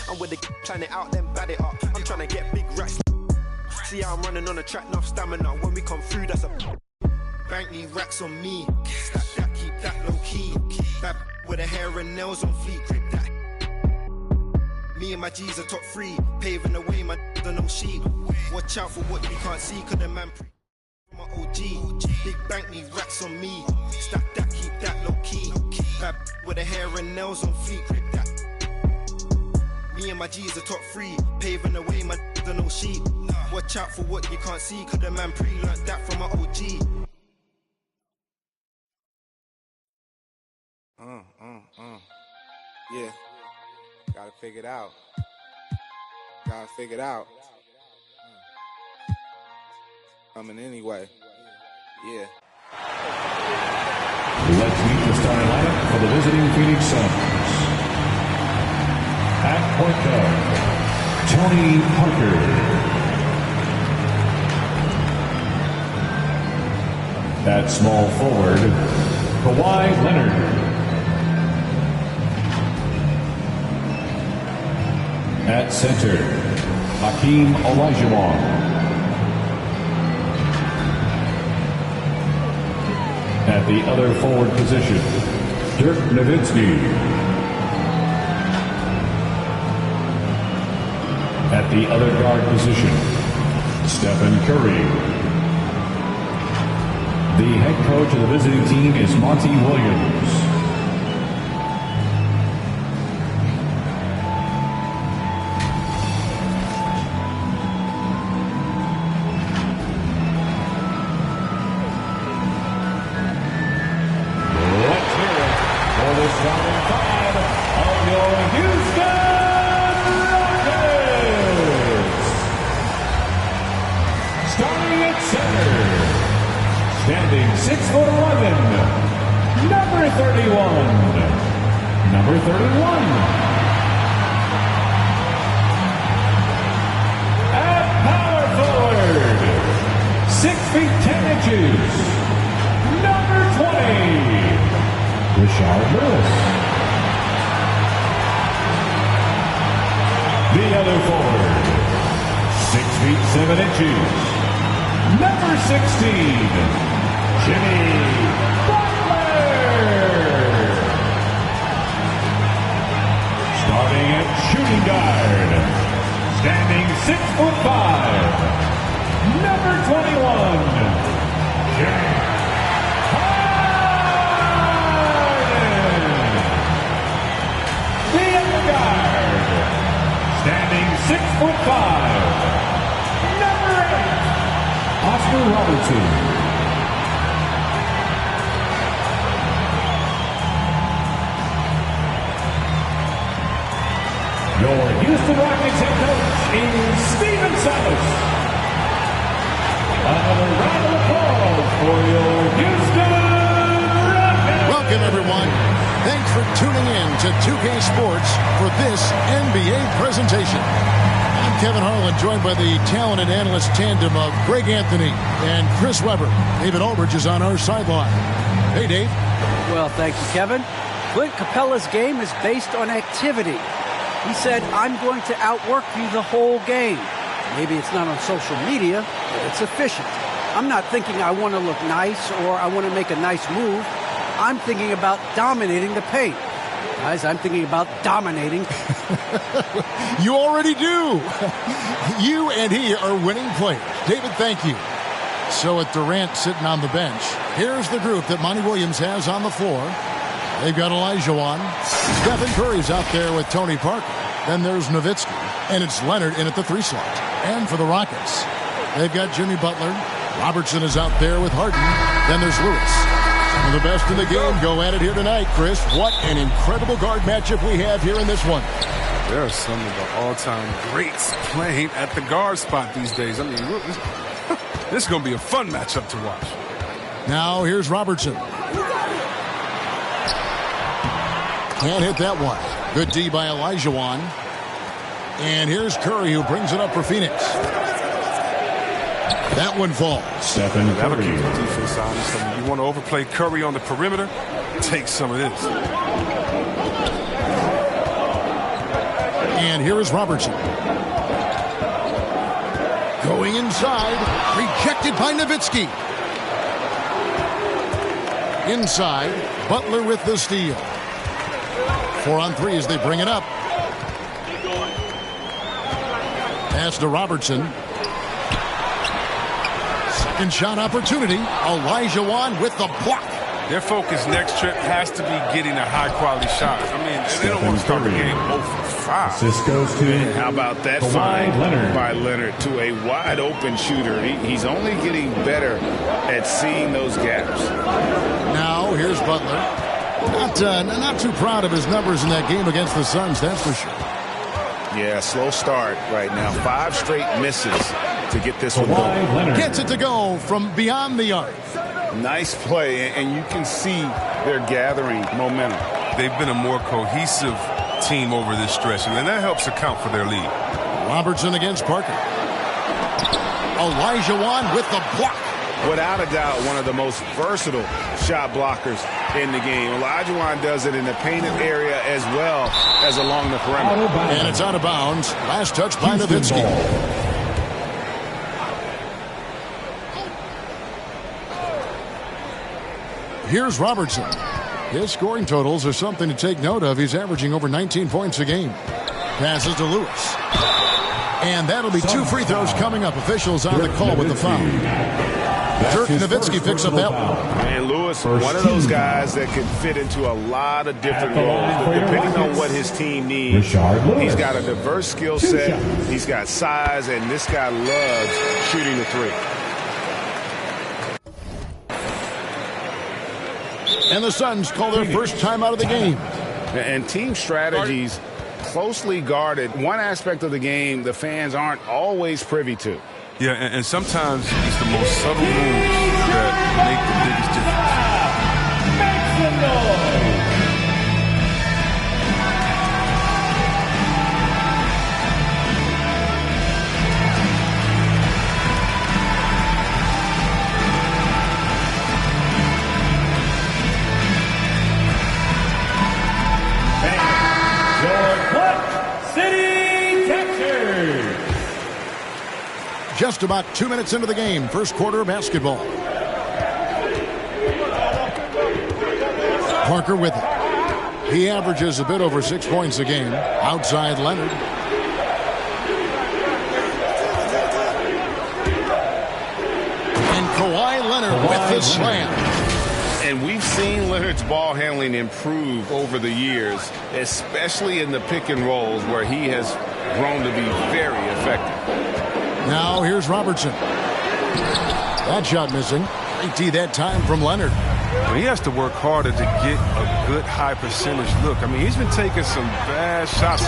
I'm with the plan it out, then bad it up. I'm trying to get big racks. See how I'm running on the track, enough stamina. When we come through, that's a bank these racks on me. Stack that, keep that low key. Bad with the hair and nails on fleek. Grip that. Me and my G's are top 3, paving the way, my are no sheep. Watch out for what you can't see, cause the man my OG. Big bank these racks on me. Stack that, keep that low key. Bad with the hair and nails on fleek. Grip that. Me and my G's are top 3, paving the way, my are no sheep. Watch out for what you can't see, cause the man pre-learned that from my OG. Yeah. Gotta figure it out. Gotta figure it out. Coming anyway. Yeah. Let's meet the starting lineup for the visiting Phoenix Suns. At point guard, Tony Parker. At small forward, Kawhi Leonard. At center, Hakeem Olajuwon. At the other forward position, Dirk Nowitzki. At the other guard position, Stephen Curry. The head coach of the visiting team is Monty Williams. Standing 6'11", number 31. Number 31. At power forward, 6 feet 10 inches, number 20, Rashard Lewis. The other forward, 6 feet 7 inches, number 16, Jimmy Butler. Starting at shooting guard, standing 6'5", number 21, James Harden. The other guard, standing 6'5", number 8, Oscar Robertson. Your Houston Rockets head coach is Stephen Silas. Another round of applause for your Houston Rockets. Welcome, everyone. Thanks for tuning in to 2K Sports for this NBA presentation. I'm Kevin Harlan, joined by the talented analyst tandem of Greg Anthony and Chris Webber. David Aldridge is on our sideline. Hey, Dave. Well, thank you, Kevin. Clint Capella's game is based on activity. He said, I'm going to outwork you the whole game. Maybe it's not on social media, but it's efficient. I'm not thinking I want to look nice or I want to make a nice move. I'm thinking about dominating the paint. Guys, I'm thinking about dominating. You already do. You and he are winning players. David, thank you. So with Durant sitting on the bench, here's the group that Monty Williams has on the floor. They've got Olajuwon. Stephen Curry's out there with Tony Parker. Then there's Nowitzki. And it's Leonard in at the 3 slot. And for the Rockets, they've got Jimmy Butler. Robertson is out there with Harden. Then there's Lewis. Some of the best in the game go at it here tonight, Chris. What an incredible guard matchup we have here in this one. There are some of the all-time greats playing at the guard spot these days. I mean, this is going to be a fun matchup to watch. Now here's Robertson. Can't hit that one. Good D by Olajuwon. And here's Curry, who brings it up for Phoenix. That one falls. Stephen That'll Curry. keep the defense honest. I mean, you want to overplay Curry on the perimeter? Take some of this. And here is Robertson. Going inside. Rejected by Nowitzki. Inside. Butler with the steal. 4 on 3 as they bring it up. Pass to Robertson. Second shot opportunity. Olajuwon with the block. Their focus next trip has to be getting a high-quality shot. I mean, they don't want to start the game 0 for 5. This goes to And how about that find by Leonard to a wide-open shooter? He's only getting better at seeing those gaps. Now, here's Butler. Not too proud of his numbers in that game against the Suns, that's for sure. Yeah, slow start right now. 5 straight misses to get this one going. Gets it to go from beyond the arc. Nice play, and you can see they're gathering momentum. They've been a more cohesive team over this stretch, and that helps account for their lead. Robertson against Parker. Olajuwon with the block. Without a doubt, one of the most versatile shot blockers in the game. Olajuwon does it in the painted area as well as along the perimeter. And it's out of bounds. Last touch by Nowitzki. Here's Robertson. His scoring totals are something to take note of. He's averaging over 19 points a game. Passes to Lewis. And that'll be 2 free throws coming up. Officials on the call with the foul. Dirk Nowitzki picks up that one. And Lewis, one of those guys that can fit into a lot of different roles, depending on what his team needs. He's got a diverse skill set. He's got size, and this guy loves shooting the 3. And the Suns call their first time out of the game. And team strategies closely guarded. One aspect of the game the fans aren't always privy to. Yeah, and sometimes it's the most subtle moves that make the biggest difference. Just about 2 minutes into the game, first quarter of basketball. Parker with it. He averages a bit over 6 points a game. Outside Leonard. And Kawhi Leonard with the slam. And we've seen Leonard's ball handling improve over the years, especially in the pick and rolls where he has grown to be very effective. Now here's Robertson. That shot missing. Great D that time from Leonard. Well, he has to work harder to get a good high percentage look. I mean, he's been taking some bad shots.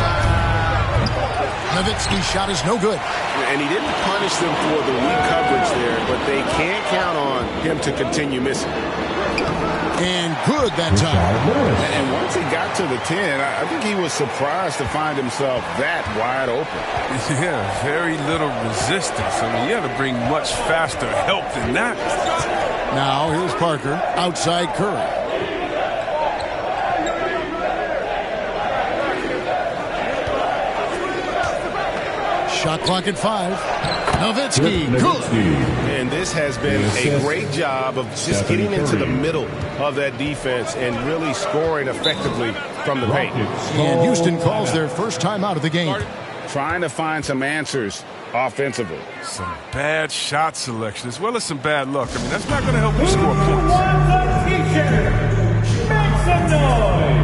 Nowitzki's shot is no good. And he didn't punish them for the weak coverage there, but they can't count on him to continue missing. And good that time. And once he got to the 10, I think he was surprised to find himself that wide open. Yeah, very little resistance. I mean, you got to bring much faster help than that. Now here's Parker outside Curry. Shot clock at 5. Nowitzki, good. And this has been a great job of just getting into the middle of that defense and really scoring effectively from the paint. And Houston calls their first time out of the game. Trying to find some answers offensively. Some bad shot selection as well as some bad luck. I mean, that's not going to help you score points. Make some noise.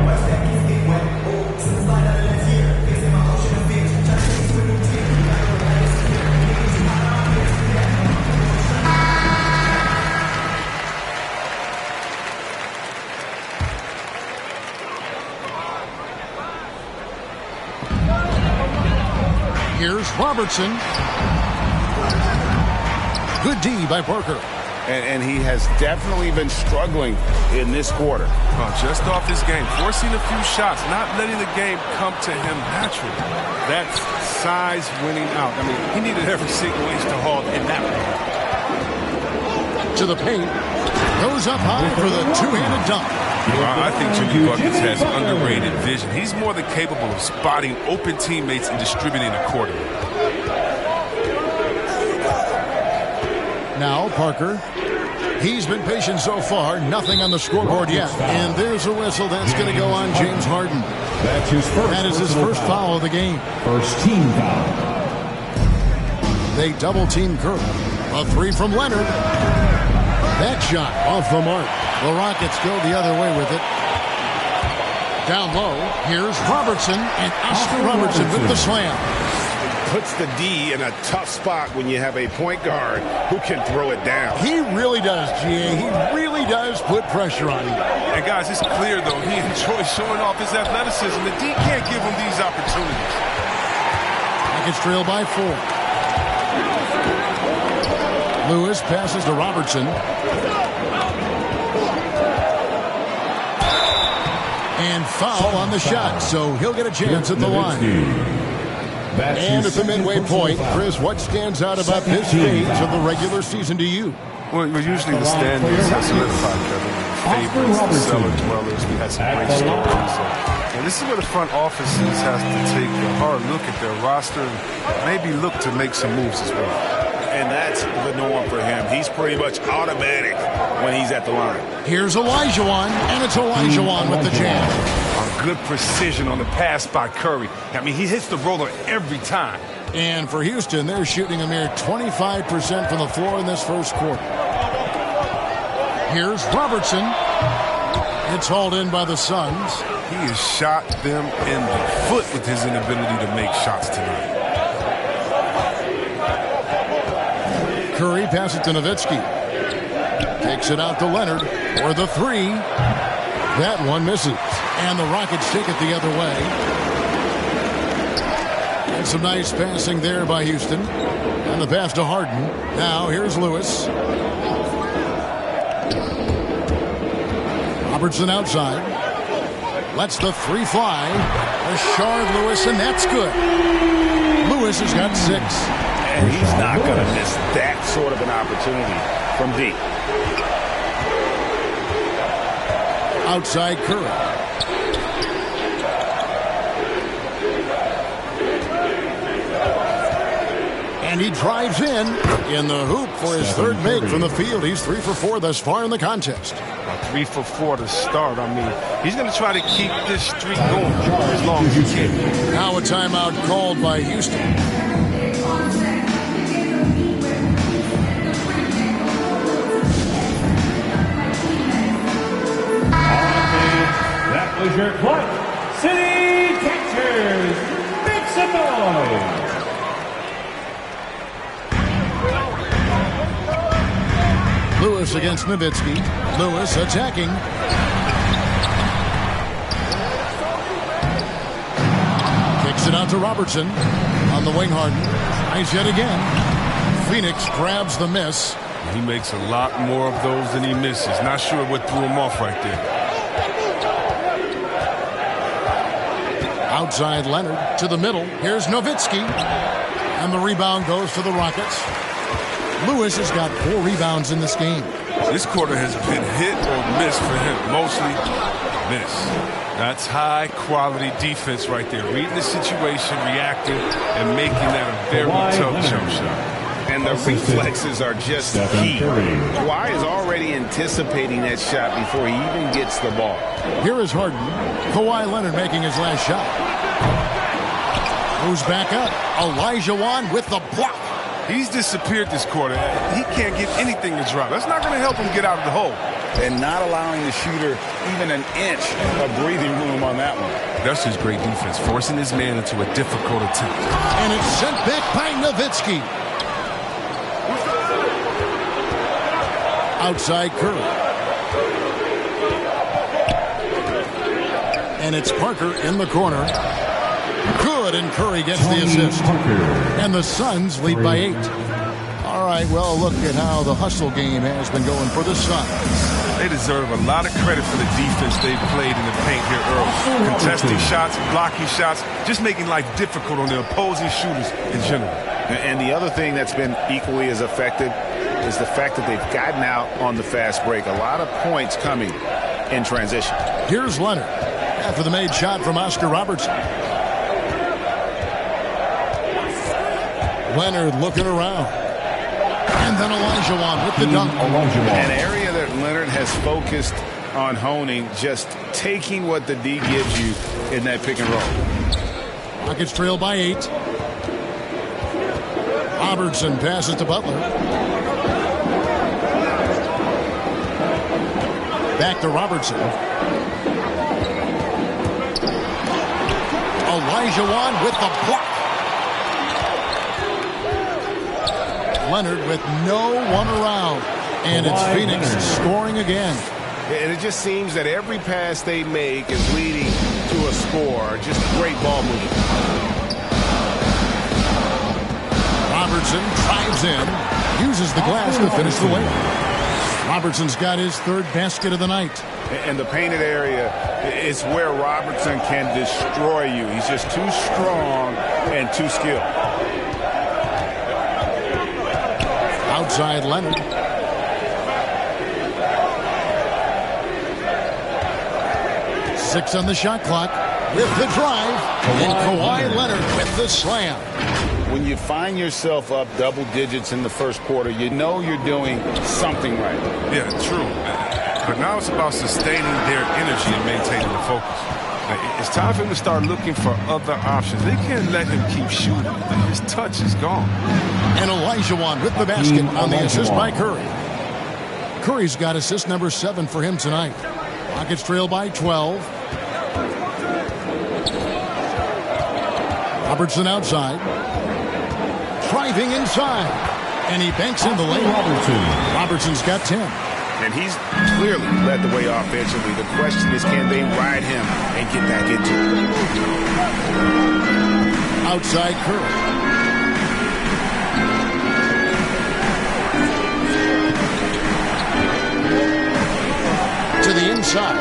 Here's Robertson. Good D by Parker. And he has definitely been struggling in this quarter. Just off his game, forcing a few shots, not letting the game come to him naturally. That's size winning out. I mean, he needed every single inch to hold in that one. To the paint. Goes up high for the two-handed dunk. I think Jimmy Buckets has underrated vision. He's more than capable of spotting open teammates and distributing accordingly. Now Parker. He's been patient so far. Nothing on the scoreboard yet. And there's a whistle that's going to go on James Harden. That's his first. That is his first foul of the game. First team foul. They double team Curry. A three from Leonard. That shot off the mark. The Rockets go the other way with it. Down low, here's Robertson, and Oscar Robertson with the slam. Puts the D in a tough spot when you have a point guard who can throw it down. He really does, GA. He really does put pressure on him. And guys, it's clear, though, he enjoys showing off his athleticism. The D can't give him these opportunities. Rockets trail by 4. Lewis passes to Robertson. And foul on the shot, so he'll get a chance at the line. And at the midway point, Chris, what stands out about this stage of the regular season to you? Well, usually the standings have solidified, Kevin. Favorites, the cellar dwellers. We had some great stories. And this is where the front offices has to take a hard look at their roster and maybe look to make some moves as well. And that's the norm for him. He's pretty much automatic when he's at the line. Here's Olajuwon, and it's Olajuwon with the jam. Good precision on the pass by Curry. I mean, he hits the roller every time. And for Houston, they're shooting a mere 25% from the floor in this first quarter. Here's Robertson. It's hauled in by the Suns. He has shot them in the foot with his inability to make shots tonight. Curry passes to Nowitzki. Takes it out to Leonard for the three. That one misses. And the Rockets take it the other way. And some nice passing there by Houston. And the pass to Harden. Now here's Lewis. Robertson outside. Lets the three fly. Rashard Lewis, and that's good. Lewis has got 6. And he's not going to miss that sort of an opportunity from deep. Outside Curry. And he drives in the hoop for his third make from the field. He's 3 for 4 thus far in the contest. 3 for 4 to start. I mean, he's going to try to keep this streak going as long as he can. Now a timeout called by Houston. That was your Clark City Catchers. Make some noise. Lewis against Nowitzki. Lewis attacking. Kicks it out to Robertson. On the wing, Harden. Nice yet again. Phoenix grabs the miss. He makes a lot more of those than he misses. Not sure what threw him off right there. Outside Leonard to the middle. Here's Nowitzki. And the rebound goes to the Rockets. Lewis has got 4 rebounds in this game. This quarter has been hit or miss for him. Mostly miss. That's high-quality defense right there. Reading the situation, reacting, and making that a very tough jump shot. And the reflexes are just key. Kawhi is already anticipating that shot before he even gets the ball. Here is Harden. Kawhi Leonard making his last shot. Moves back up. Olajuwon with the block. He's disappeared this quarter. He can't get anything to drop. That's not going to help him get out of the hole. And not allowing the shooter even an inch of breathing room on that one. That's just great defense, forcing his man into a difficult attempt. And it's sent back by Nowitzki. Outside Curry. And it's Parker in the corner. Good, and Curry gets the assist. And the Suns lead by 8. All right, well, look at how the hustle game has been going for the Suns. They deserve a lot of credit for the defense they've played in the paint here early. Contesting shots, blocking shots, just making life difficult on the opposing shooters in general. And the other thing that's been equally as effective is the fact that they've gotten out on the fast break. A lot of points coming in transition. Here's Leonard after the made shot from Oscar Robertson. Leonard looking around. And then Olajuwon with the dunk. An area that Leonard has focused on honing, just taking what the D gives you in that pick and roll. Rockets trail by 8. Robertson passes to Butler. Back to Robertson. Olajuwon with the block. Leonard with no one around. And it's Phoenix scoring again. And it just seems that every pass they make is leading to a score. Just great ball movement. Robertson drives in, uses the glass to finish the layup. Robertson's got his third basket of the night. And the painted area is where Robertson can destroy you. He's just too strong and too skilled. Outside Leonard. Six on the shot clock with the drive. And Kawhi Leonard with the slam. When you find yourself up double digits in the first quarter, you know you're doing something right. Yeah, true. But now it's about sustaining their energy and maintaining the focus. It's time for him to start looking for other options. They can't let him keep shooting. His touch is gone. And Olajuwon with the basket on the assist by Curry. Curry's got assist number 7 for him tonight. Rockets trail by 12. Robertson outside. Driving inside. And he banks in the lane. Robertson's got 10. And he's clearly led the way offensively. The question is, can they ride him and get back into it? Outside Curry. To the inside.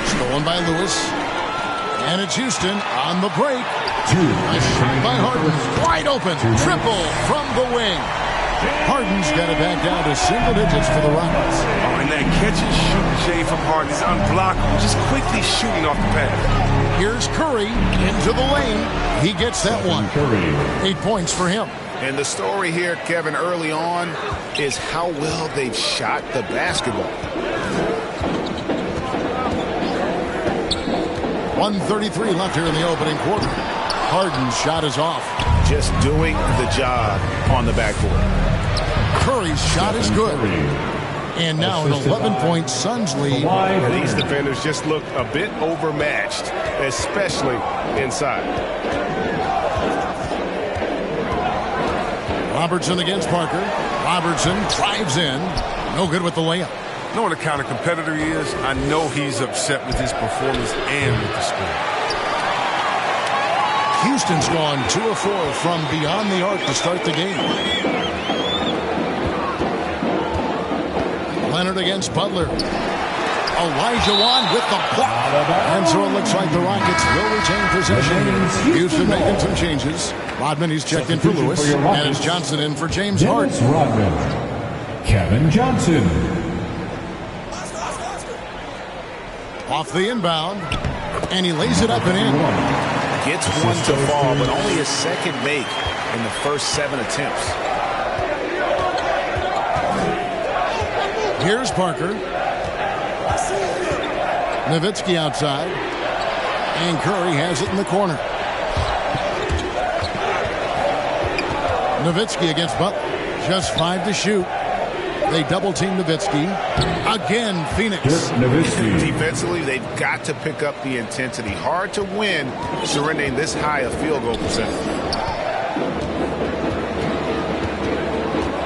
Stolen by Lewis. And it's Houston on the break. A shot by Harden. Wide open. Triple from the wing. Harden's got it back down to single digits for the Rockets. Oh, and that catch and shoot, Jay, from Harden is unblockable. Just quickly shooting off the pass. Here's Curry into the lane. He gets that one. 8 points for him. And the story here, Kevin, early on is how well they've shot the basketball. 1:33 left here in the opening quarter. Harden's shot is off. Just doing the job on the backboard. Curry's shot is good. And now an 11-point Suns lead. And these defenders just look a bit overmatched, especially inside. Robertson against Parker. Robertson drives in. No good with the layup. Knowing the kind of competitor he is, I know he's upset with his performance and with the score. Houston's gone 2 of 4 from beyond the arc to start the game. Leonard against Butler. Olajuwon with the block. And so it looks like the Rockets will retain possession. Houston making some changes. Rodman, he's checked in for Lewis. And it's Johnson in for James Harden. Rodman. Kevin Johnson. Off the inbound. And he lays it up and in. Gets one to fall, but only a second make in the first 7 attempts. Here's Parker. Nowitzki outside. And Curry has it in the corner. Nowitzki against Butler. Just 5 to shoot. They double-team Nowitzki. Again, Phoenix. Defensively, they've got to pick up the intensity. Hard to win surrendering this high a field goal percentage.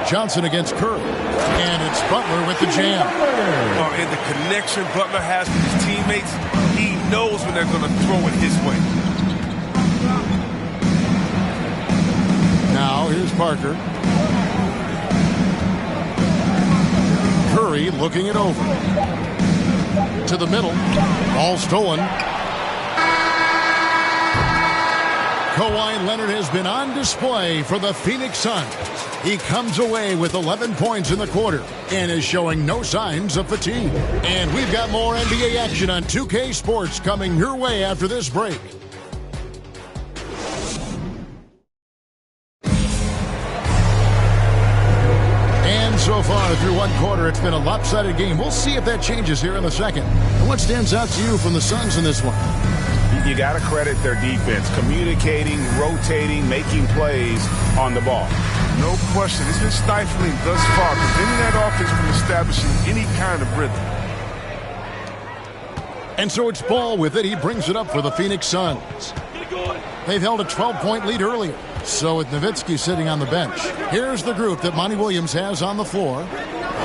Johnson against Curry. And it's Butler with the jam. Oh, and the connection Butler has with his teammates, he knows when they're going to throw it his way. Now, here's Parker. Curry looking it over. To the middle. Ball stolen. Kawhi Leonard has been on display for the Phoenix Suns. He comes away with 11 points in the quarter and is showing no signs of fatigue. And we've got more NBA action on 2K Sports coming your way after this break. And so far through one quarter, it's been a lopsided game. We'll see if that changes here in the second. And what stands out to you from the Suns in this one? You got to credit their defense, communicating, rotating, making plays on the ball. No question. It's been stifling thus far, preventing that offense from establishing any kind of rhythm. And so it's Ball with it. He brings it up for the Phoenix Suns. They've held a 12-point lead earlier. So with Nowitzki sitting on the bench, here's the group that Monty Williams has on the floor.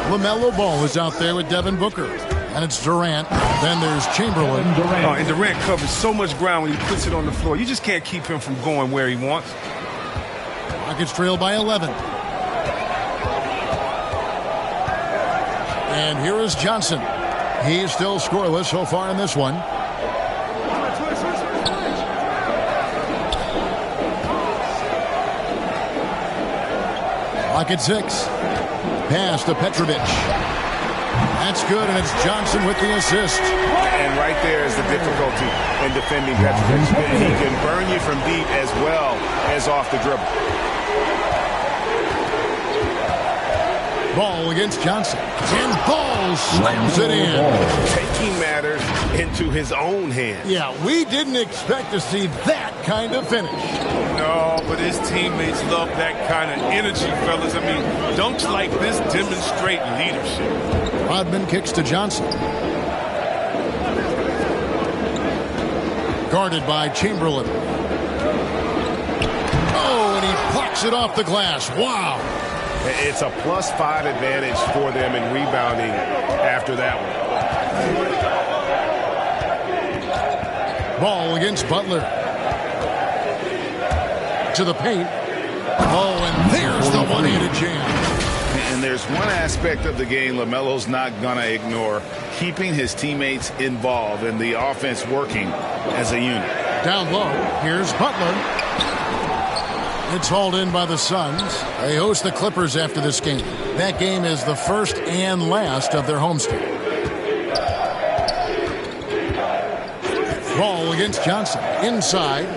LaMelo Ball is out there with Devin Booker. And it's Durant. Then there's Chamberlain. And Durant covers so much ground when he puts it on the floor. You just can't keep him from going where he wants. Rockets trail by 11. And here is Johnson. He's still scoreless so far in this one. Rocket 6. Pass to Petrovic. That's good, and it's Johnson with the assist. And right there is the difficulty in defending Petrovic. He can burn you from deep as well as off the dribble. Ball against Johnson. And Ball slams it in. Taking matters into his own hands. Yeah, we didn't expect to see that kind of finish. No, but his teammates love that kind of energy, fellas. I mean, dunks like this demonstrate leadership. Rodman kicks to Johnson. Guarded by Chamberlain. Oh, and he plucks it off the glass. Wow. It's a +5 advantage for them in rebounding after that one. Ball against Butler. To the paint. Oh, and there's the one-handed jam. And there's one aspect of the game LaMelo's not going to ignore, keeping his teammates involved and the offense working as a unit. Down low, here's Butler. It's hauled in by the Suns. They host the Clippers after this game. That game is the first and last of their homestand. Ball against Johnson. Inside.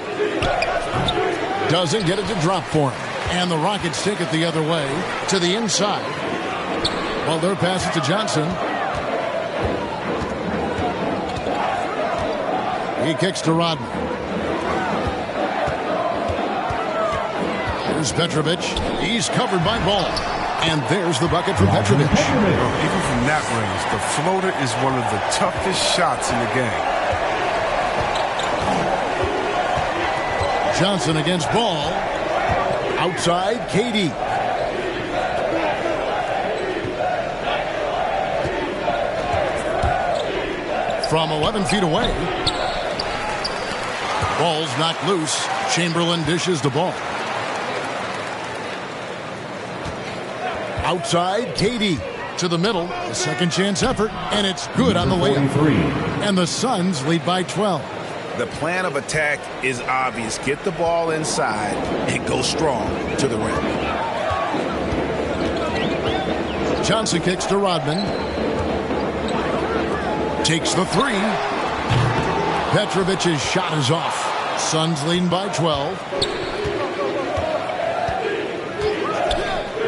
Doesn't get it to drop for him. And the Rockets take it the other way to the inside. Butler passes to Johnson. He kicks to Rodman. Here's Petrovic. He's covered by Ball. And there's the bucket for Petrovic. Even from that range, the floater is one of the toughest shots in the game. Johnson against Ball. Outside, KD. From 11 feet away. Ball's knocked loose. Chamberlain dishes the ball. Outside, KD. To the middle. A second chance effort. And it's good on the layup. And the Suns lead by 12. The plan of attack is obvious. Get the ball inside and go strong to the rim. Johnson kicks to Rodman. Takes the three. Petrovic's shot is off. Suns leading by 12.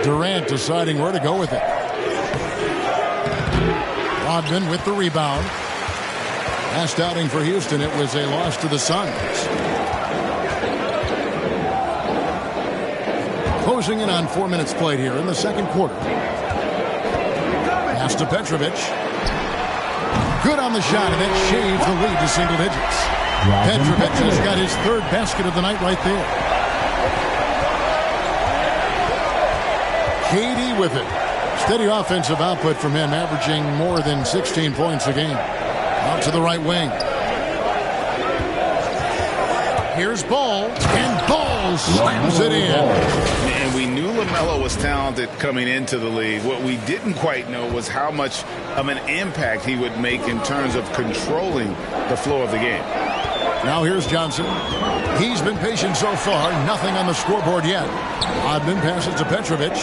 Durant deciding where to go with it. Rodman with the rebound. Last outing for Houston, it was a loss to the Suns. Closing in on 4 minutes played here in the second quarter. Pass to Petrovic. Good on the shot, and that shaves the lead to single digits. Petrovic has got his third basket of the night right there. KD with it. Steady offensive output from him, averaging more than 16 points a game. Out to the right wing. Here's Ball, and Ball slams it in. And we knew LaMelo was talented coming into the league. What we didn't quite know was how much of an impact he would make in terms of controlling the flow of the game. Now here's Johnson. He's been patient so far. Nothing on the scoreboard yet. Odman passes to Petrovic.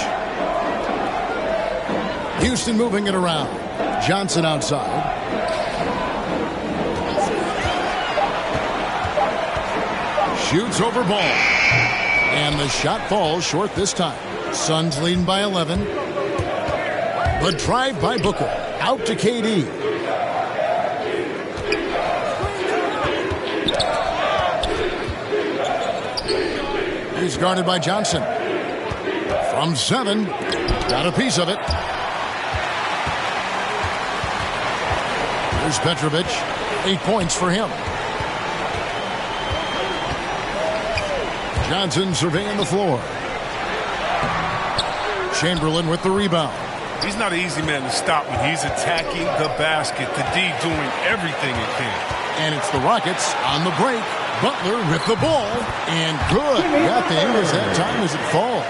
Houston moving it around. Johnson outside. Shoots over Ball. And the shot falls short this time. Suns leading by 11. The drive by Booker. Out to KD. He's guarded by Johnson. From 7. Got a piece of it. Here's Petrovic. 8 points for him. Johnson surveying the floor. Chamberlain with the rebound. He's not an easy man to stop when he's attacking the basket. The D doing everything he can. And it's the Rockets on the break. Butler with the ball. And good. Got the English that time as it falls.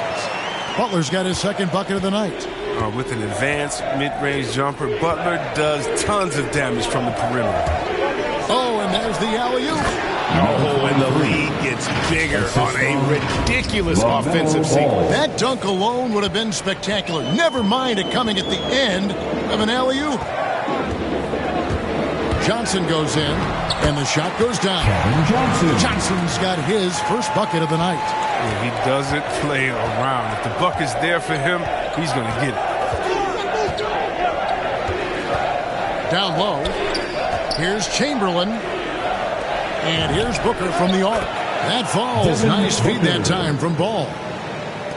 Butler's got his second bucket of the night. With an advanced mid-range jumper, Butler does tons of damage from the perimeter. Oh, and there's the alley-oop. Oh, and the lead gets bigger on a ridiculous offensive sequence. That dunk alone would have been spectacular. Never mind it coming at the end of an alley-oop. Johnson goes in, and the shot goes down. Johnson's got his first bucket of the night. Yeah, he doesn't play around. If the bucket's there for him, he's going to get it. Down low. Here's Chamberlain. And here's Booker from the arc. That falls. Nice feed that time from Ball.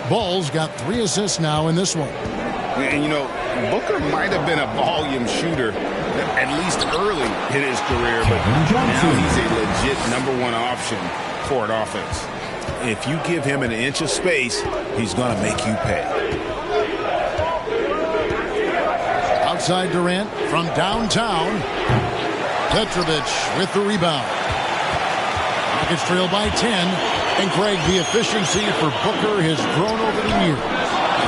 Ball's got 3 assists now in this one. And, you know, Booker might have been a volume shooter, at least early in his career, but now he's a legit #1 option for an offense. If you give him an inch of space, he's going to make you pay. Outside Durant from downtown. Petrovic with the rebound. Rockets trail by 10. And Greg, the efficiency for Booker has grown over the years.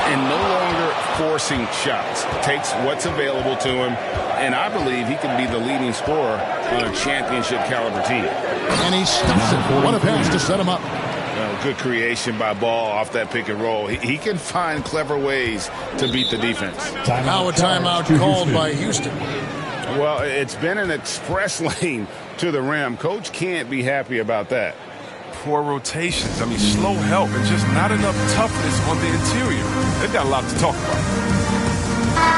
And no longer forcing shots. Takes what's available to him. And I believe he can be the leading scorer on a championship caliber team. And he stuffs it. What a pass to set him up. Good creation by Ball off that pick and roll. He can find clever ways to beat the defense. Now a timeout called by Houston. Well, it's been an express lane to the rim. Coach can't be happy about that. Poor rotations. I mean, slow help and just not enough toughness on the interior. They've got a lot to talk about.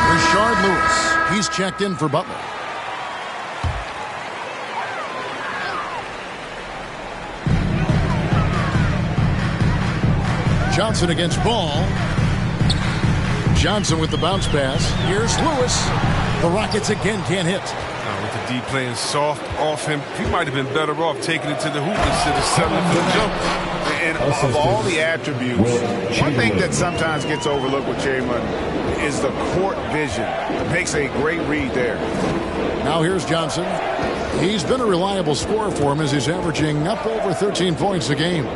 Rashard Lewis. He's checked in for Butler. Johnson against Ball. Johnson with the bounce pass. Here's Lewis. The Rockets again can't hit. With the D playing soft off him, he might have been better off taking it to the hoop instead of settling for the jump. And of all the attributes, one thing that sometimes gets overlooked with Chamberlain is the court vision. Makes a great read there. Now here's Johnson. He's been a reliable scorer for him as he's averaging up over 13 points a game.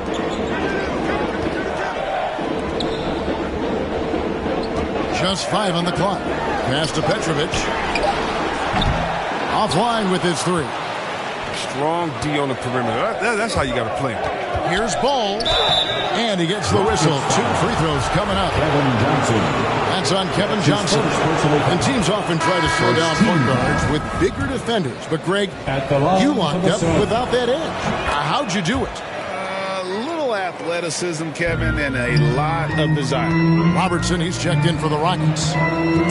Just 5 on the clock. Pass to Petrovic. Offline with his 3. Strong D on the perimeter. That's how you got to play. Here's Ball. And he gets the whistle. 2 free throws coming up. That's on Kevin Johnson. And teams often try to slow down point guards with bigger defenders. But, Greg, you locked up without that edge. How'd you do it? Athleticism, Kevin, and a lot of desire. Robertson, he's checked in for the Rockets.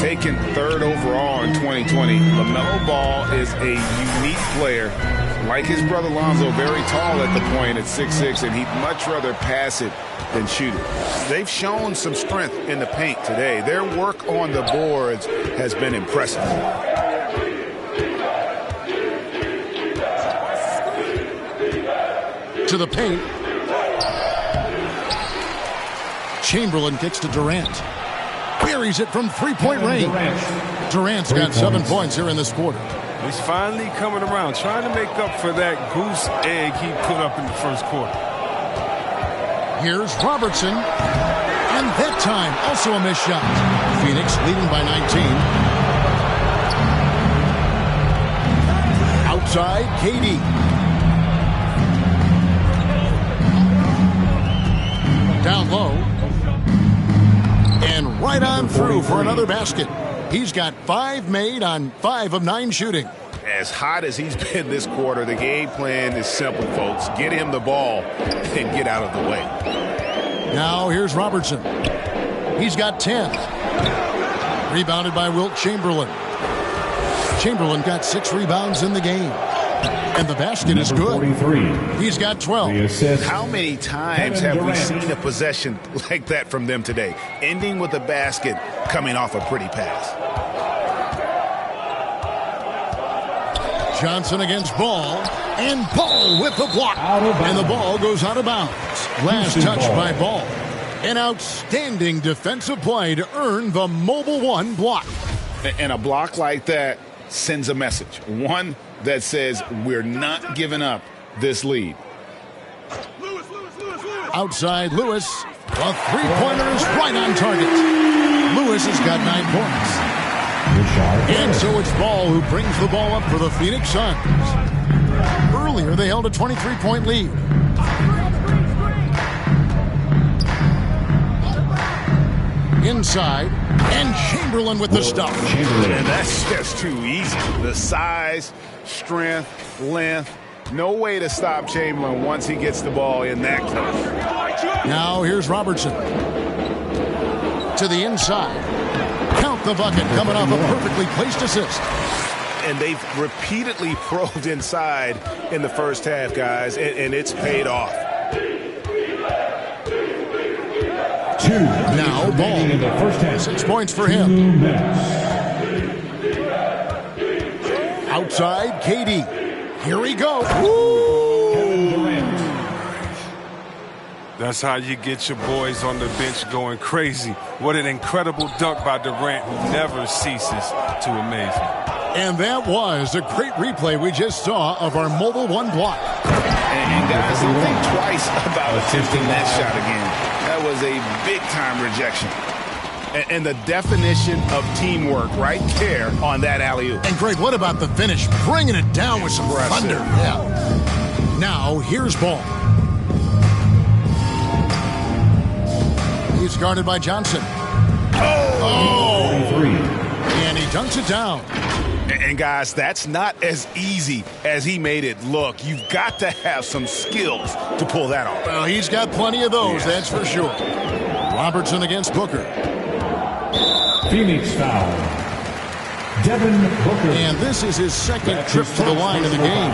Taken 3rd overall in 2020. LaMelo Ball is a unique player. Like his brother Lonzo, very tall at the point at 6'6", and he'd much rather pass it than shoot it. They've shown some strength in the paint today. Their work on the boards has been impressive. To the paint. Chamberlain kicks to Durant. Buries it from 3-point range. Durant's got 7 points here in this quarter. He's finally coming around, trying to make up for that goose egg he put up in the first quarter. Here's Robertson. And that time, also a missed shot. Phoenix leading by 19. Outside, KD. Down low. And right on through for another basket. He's got 5 made on 5 of 9 shooting. As hot as he's been this quarter, the game plan is simple, folks. Get him the ball and get out of the way. Now here's Robertson. He's got 10. Rebounded by Wilt Chamberlain. Chamberlain got 6 rebounds in the game. And the basket is good. 43. He's got 12. How many times have we seen a possession like that from them today? Ending with a basket coming off a pretty pass. Johnson against Ball. And Ball with the block. And the ball goes out of bounds. Last touch by Ball. An outstanding defensive play to earn the Mobile One block. And a block like that sends a message. One that says we're not giving up this lead. Outside Lewis. A three-pointer is right on target. Lewis has got 9 points. And so it's Ball who brings the ball up for the Phoenix Suns. Earlier, they held a 23-point lead. Inside, and Chamberlain with the stop. And that's just too easy. The size, strength, length. No way to stop Chamberlain once he gets the ball in that close. Now here's Robertson. To the inside. Count the bucket coming off a perfectly placed assist. And they've repeatedly probed inside in the first half, guys, and it's paid off. Now Ball. In the first half. 6 points for him. 2 minutes. Outside, KD. Here we go. That's how you get your boys on the bench going crazy. What an incredible dunk by Durant, who never ceases to amaze me. And that was a great replay we just saw of our Mobile One block. And guys, don't think twice about attempting that shot again. That was a big-time rejection. And the definition of teamwork right there on that alley-oop. And Greg, what about the finish? Bringing it down with some thunder. Yeah. Now, here's Ball. He's guarded by Johnson. Oh! And he dunks it down. And guys, that's not as easy as he made it look. You've got to have some skills to pull that off. Well, he's got plenty of those, that's for sure. Robertson against Booker. Phoenix foul. Devin Booker. And this is his second trip to the line of the game.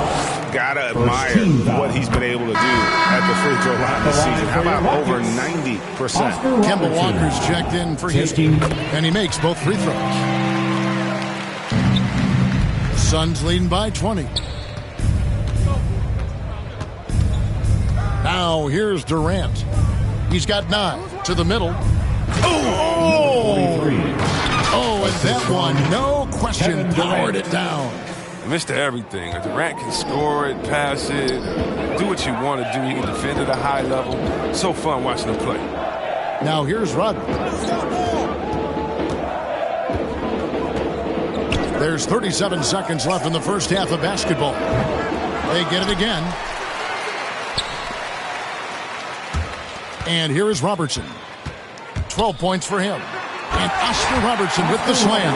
Gotta admire what he's been able to do at the free throw line this season. How about over 90%? Kemba Walker's checked in for Houston, and he makes both free throws. Suns leading by 20. Now here's Durant. He's got 9 to the middle. Oh, and that one, no question, powered it down. Mr. Everything. Durant can score it, pass it, do what you want to do. He can defend at a high level. So fun watching him play. Now here's Rodman. There's 37 seconds left in the first half of basketball. They get it again. And here is Robertson. 12 points for him. And Oscar Robertson with the slam.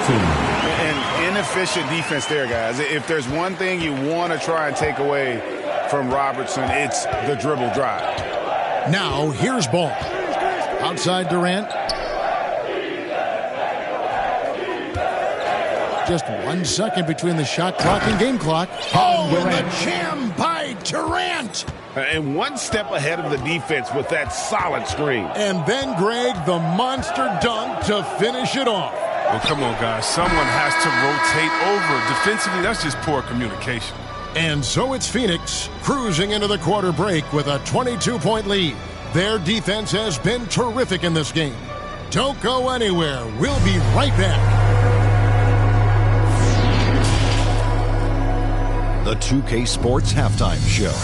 And inefficient defense there, guys. If there's one thing you want to try and take away from Robertson, it's the dribble drive. Now here's Ball. Outside Durant. Just 1 second between the shot clock and game clock. Oh, and the jam by Durant. And one step ahead of the defense with that solid screen. And then, Greg, the monster dunk to finish it off. Well, come on, guys. Someone has to rotate over. Defensively, that's just poor communication. And so it's Phoenix cruising into the quarter break with a 22-point lead. Their defense has been terrific in this game. Don't go anywhere. We'll be right back. The 2K Sports Halftime Show.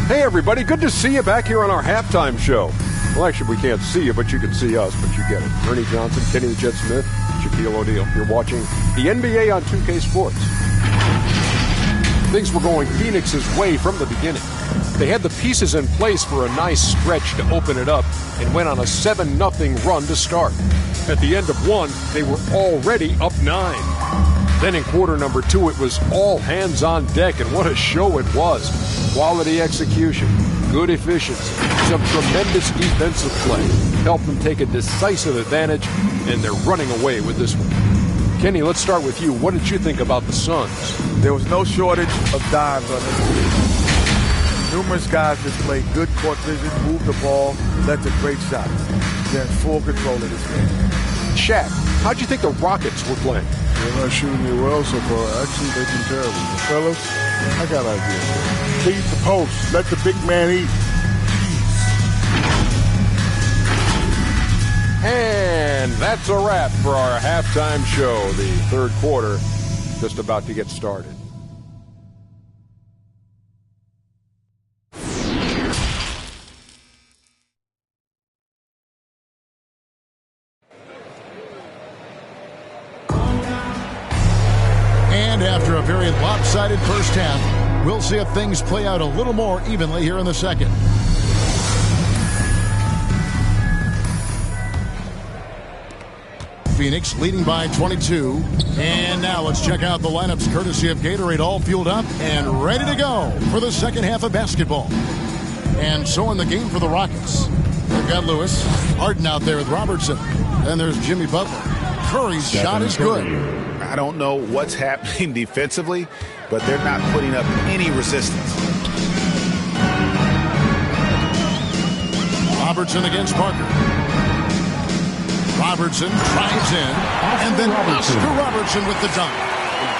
Hey, everybody. Good to see you back here on our halftime show. Well, actually, we can't see you, but you can see us, but you get it. Ernie Johnson, Kenny the Jet Smith, Shaquille O'Neal. You're watching the NBA on 2K Sports. things were going Phoenix's way from the beginning. They had the pieces in place for a nice stretch to open it up and went on a 7-0 run to start. At the end of one, they were already up 9. Then in quarter number 2, it was all hands on deck, and what a show it was. Quality execution, good efficiency, some tremendous defensive play helped them take a decisive advantage, and they're running away with this one. Kenny, let's start with you. What did you think about the Suns? There was no shortage of dimes on this team. Numerous guys displayed good court vision, moved the ball, led to great shots. They're in full control of this game. Shaq, how'd you think the Rockets were playing? They're not shooting it well so far. Actually, they've been terrible. Fellas, I got ideas. Lead the post. Let the big man eat. And that's a wrap for our halftime show. The third quarter just about to get started. And after a very lopsided first half, we'll see if things play out a little more evenly here in the second. Phoenix leading by 22. And now let's check out the lineups courtesy of Gatorade, all fueled up and ready to go for the second half of basketball. And so in the game for the Rockets, they've got Lewis, Harden out there with Robertson. Then there's Jimmy Butler. Curry's shot is good. I don't know what's happening defensively, but they're not putting up any resistance. Robertson against Parker. Robertson drives in, and then Oscar Robertson with the dunk.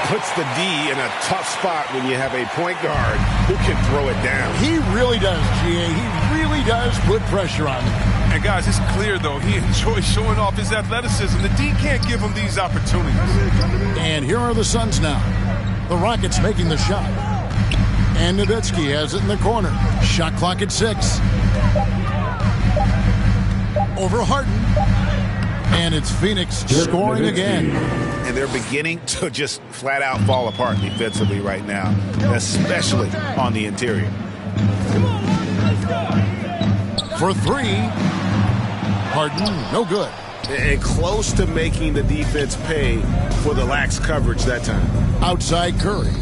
Puts the D in a tough spot when you have a point guard who can throw it down. He really does, G.A. He really does put pressure on him. And guys, it's clear, though, he enjoys showing off his athleticism. The D can't give him these opportunities. And here are the Suns now. The Rockets making the shot. And Nowitzki has it in the corner. Shot clock at 6. Over Harden. And it's Phoenix scoring again. And they're beginning to just flat out fall apart defensively right now, especially on the interior. For 3. Harden, no good. And close to making the defense pay for the lax coverage that time. Outside Curry.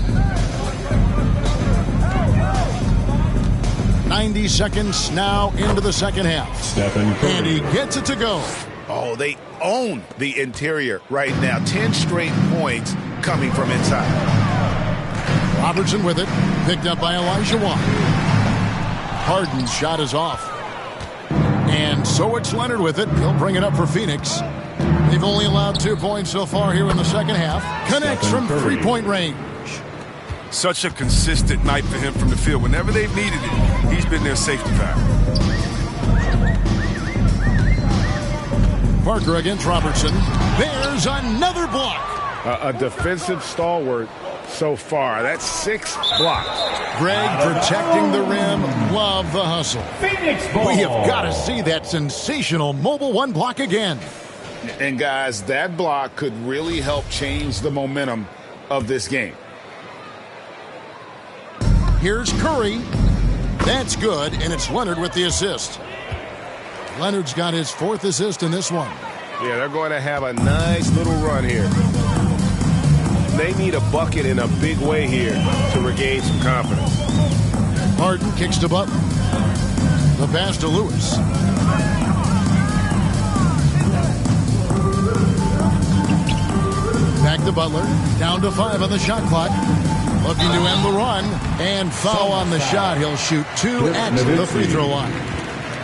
90 seconds now into the second half. And he gets it to go. Oh, they own the interior right now. 10 straight points coming from inside. Robertson with it. Picked up by Elijah Wan. Harden's shot is off. And so it's Leonard with it. He'll bring it up for Phoenix. They've only allowed 2 points so far here in the second half. Connects from three-point range. Such a consistent night for him from the field. Whenever they've needed it, he's been their safety valve. Parker against Robertson. There's another block. A defensive stalwart so far. That's 6 blocks. Greg protecting the rim. Love the hustle. Phoenix ball. We have got to see that sensational mobile 1 block again. And guys, that block could really help change the momentum of this game. Here's Curry. That's good, and it's Leonard with the assist. Leonard's got his 4th assist in this one. Yeah, they're going to have a nice little run here. They need a bucket in a big way here to regain some confidence. Harden kicks to Butler. The pass to Lewis. Back to Butler. Down to 5 on the shot clock. Looking to end the run. And foul on the shot. He'll shoot 2 at the free throw line.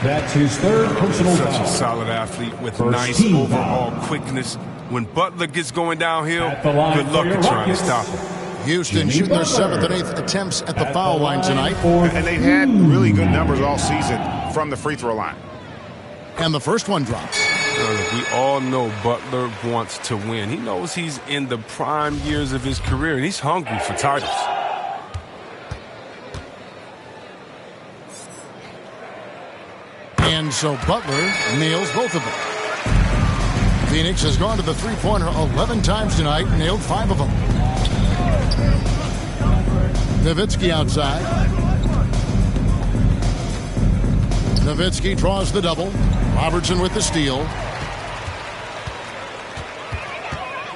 That's his 3rd personal foul. Such a solid athlete with nice overall quickness. When Butler gets going downhill, good luck at trying to stop him. Houston shooting their 7th and 8th attempts at the foul line tonight. And they've had really good numbers all season from the free throw line. And the first one drops. We all know Butler wants to win. He knows he's in the prime years of his career, and he's hungry for titles. And so Butler nails both of them. Phoenix has gone to the three-pointer 11 times tonight, nailed 5 of them. Nowitzki outside. Nowitzki draws the double. Robertson with the steal.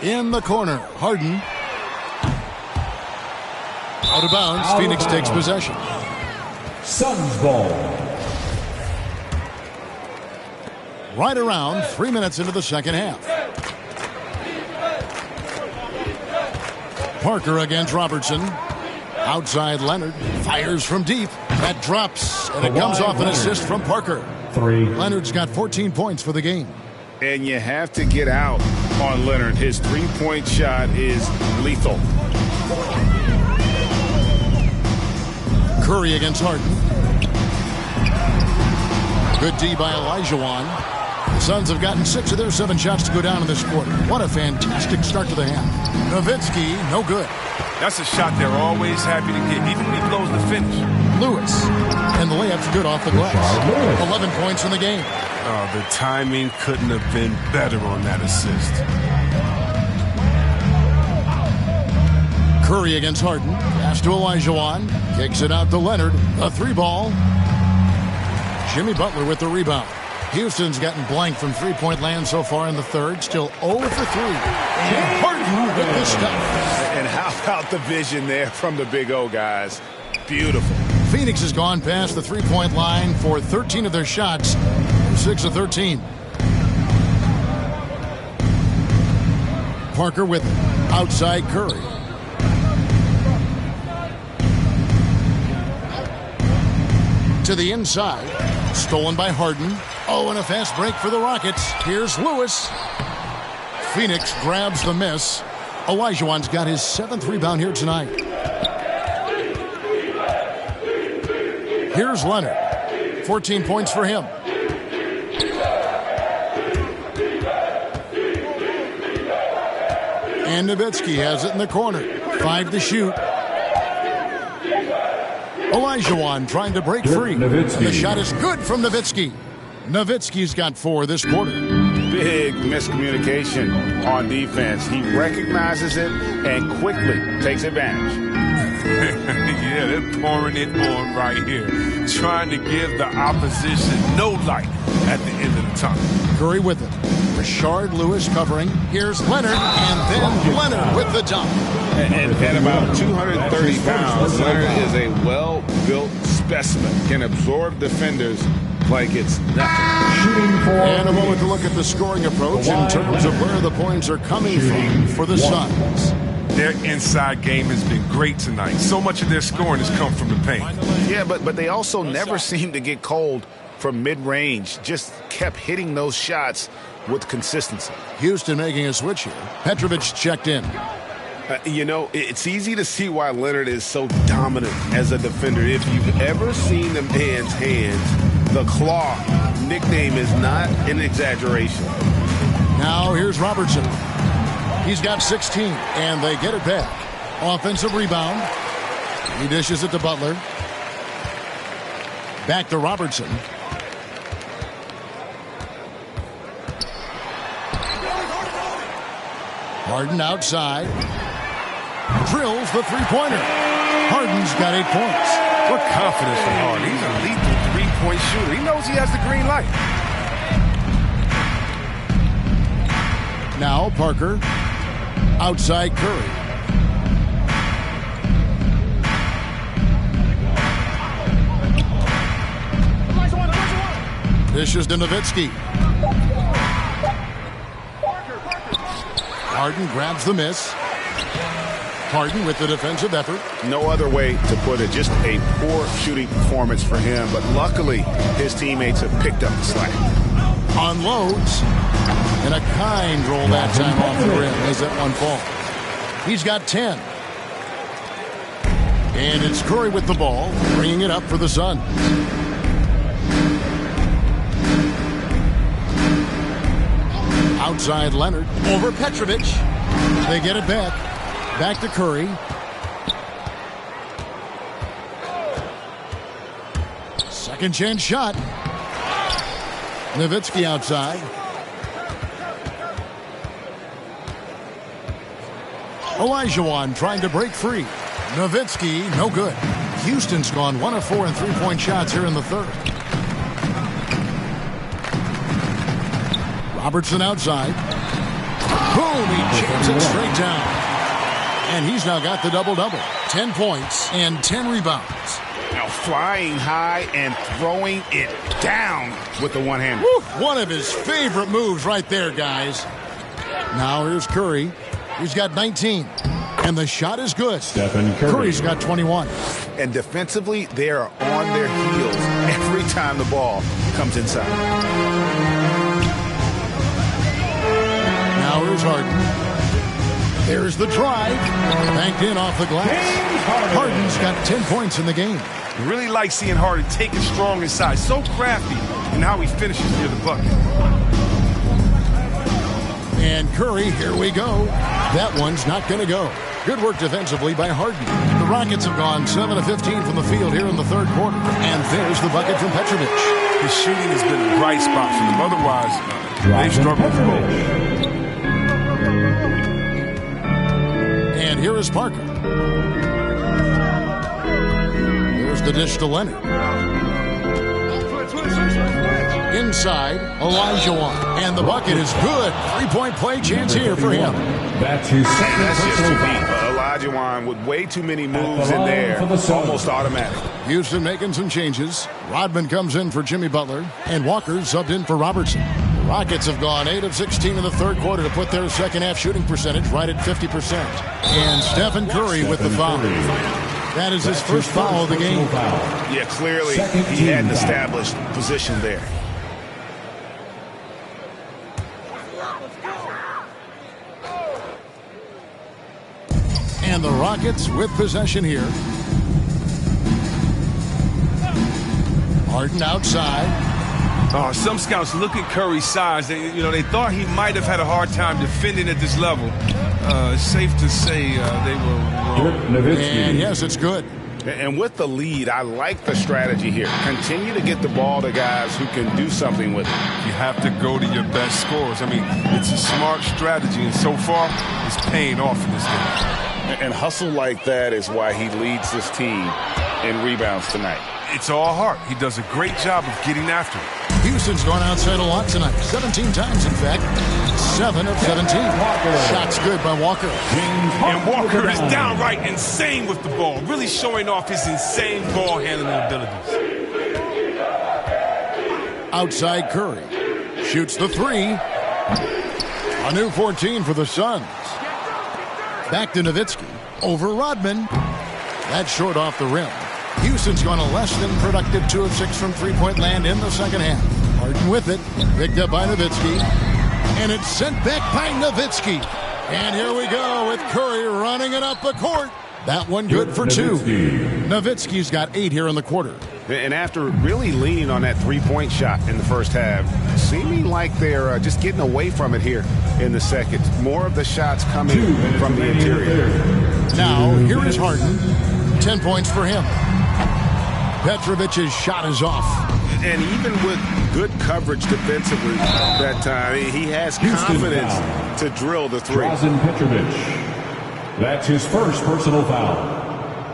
In the corner, Harden. Out of bounds, Phoenix takes possession. Suns ball. Right around 3 minutes into the second half. Parker against Robertson. Outside Leonard. Fires from deep. That drops, and it comes off an assist from Parker. 3. Leonard's got 14 points for the game. And you have to get out on Leonard. His three-point shot is lethal. Curry against Harden. Good D by Olajuwon. The Suns have gotten 6 of their 7 shots to go down in this quarter. What a fantastic start to the half. Nowitzki, no good. That's a shot they're always happy to get, even when he blows the finish. Lewis. And the layup's good off the glass. 11 points in the game. Oh, the timing couldn't have been better on that assist. Curry against Harden. Pass to Olajuwon. Kicks it out to Leonard. A 3-ball. Jimmy Butler with the rebound. Houston's gotten blank from three-point land so far in the third. Still 0 for 3. And Harden with the stuff. And how about the vision there from the Big O guys? Beautiful. Phoenix has gone past the three-point line for 13 of their shots. 6 of 13. Parker with outside Curry. To the inside. Stolen by Harden. Oh, and a fast break for the Rockets. Here's Lewis. Phoenix grabs the miss. Olajuwon's got his 7th rebound here tonight. Here's Leonard. 14 points for him. And Nowitzki has it in the corner. 5 to shoot. Olajuwon trying to break free. And the shot is good from Nowitzki. Nowitzki's got 4 this quarter. Big miscommunication on defense. He recognizes it and quickly takes advantage. Yeah, they're pouring it on right here. Trying to give the opposition no light at the end of the tunnel. Curry with it. Rashard Lewis covering. Here's Leonard, and then Leonard with the dunk. And at about 230 pounds, Leonard is a well-built specimen. Can absorb defenders like it's nothing. And a moment to look at the scoring approach in terms of where the points are coming from for the Suns. Their inside game has been great tonight. So much of their scoring has come from the paint. Yeah, but they also never seem to get cold from mid-range. Just kept hitting those shots with consistency. Houston making a switch here. Petrovic checked in. You know, it's easy to see why Leonard is so dominant as a defender. If you've ever seen the man's hands, the claw nickname is not an exaggeration. Now here's Robertson. He's got 16, and they get it back. Offensive rebound. He dishes it to Butler. Back to Robertson. Harden outside. Drills the three-pointer. Harden's got 8 points. What confidence from Harden. He's a lethal three-point shooter. He knows he has the green light. Now Parker. Outside Curry. Dishes to Nowitzki. Harden grabs the miss. Harden with the defensive effort. No other way to put it. Just a poor shooting performance for him. But luckily, his teammates have picked up the slack. Unloads. And a kind roll that time off the rim as that one falls. He's got 10. And it's Curry with the ball, bringing it up for the Suns. Outside Leonard, over Petrovic. They get it back. Back to Curry. Second chance shot. Nowitzki outside. Olajuwon trying to break free. Nowitzki, no good. Houston's gone 1 of 4 in three-point shots here in the third. Robertson outside. Boom, he jams it straight down. And he's now got the double-double. 10 points and 10 rebounds. Now flying high and throwing it down with the one-hander. One of his favorite moves right there, guys. Now here's Curry. He's got 19. And the shot is good. Stephen Curry. Curry's got 21. And defensively, they are on their heels every time the ball comes inside. Now here's Harden. There's the drive. Banked in off the glass. Harden's got 10 points in the game. Really like seeing Harden take it strong inside. So crafty in how he finishes near the bucket. And Curry, here we go. That one's not going to go. Good work defensively by Harden. The Rockets have gone 7 of 15 from the field here in the third quarter. And there's the bucket from Petrovic. His shooting has been a bright spot for them. Otherwise, they've struggled for both. And here is Parker. There's the dish to Leonard. Inside, Olajuwon. And the bucket is good. Three-point play chance here for him. That's his second That's just personal too deep. foul. Olajuwon with way too many moves in there. Almost automatic. Houston making some changes. Rodman comes in for Jimmy Butler. And Walker subbed in for Robertson. The Rockets have gone 8 of 16 in the third quarter to put their second-half shooting percentage right at 50%. And Stephen Curry with the foul. That is his first foul of the game. Yeah, clearly he had an established position there. And the Rockets with possession here. Harden outside. Some scouts look at Curry's size. They thought he might have had a hard time defending at this level. It's safe to say they were wrong. And yes, it's good. And with the lead, I like the strategy here. Continue to get the ball to guys who can do something with it. You have to go to your best scorers. I mean, it's a smart strategy, and so far, it's paying off in this game. And hustle like that is why he leads this team in rebounds tonight. It's all heart. He does a great job of getting after it. Houston's gone outside a lot tonight. 17 times, in fact. 7 of 17. Shots good by Walker. And Walker is downright insane with the ball, really showing off his insane ball handling abilities. Outside Curry. Shoots the three. A new 14 for the Suns. Back to Nowitzki. Over Rodman. That's short off the rim. Houston's gone a less than productive 2 of 6 from three-point land in the second half. Harden with it. Picked up by Nowitzki. And it's sent back by Nowitzki. And here we go with Curry running it up the court. That one good for 2. Nowitzki's got 8 here in the quarter. And after really leaning on that three-point shot in the first half, seeming like they're just getting away from it here in the second. More of the shots coming from the interior. Now, here is Harden. 10 points for him. Petrovic's shot is off. And even with good coverage defensively that time, he has confidence to drill the three. Drazen Petrovic. That's his first personal foul.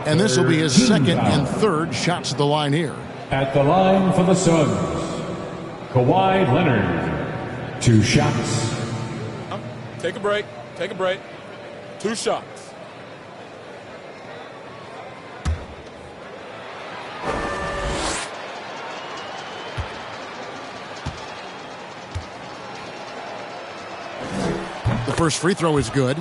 And this will be his second and third shots at the line here. At the line for the Suns, Kawhi Leonard. 2 shots. Take a break. Take a break. 2 shots. The first free throw is good.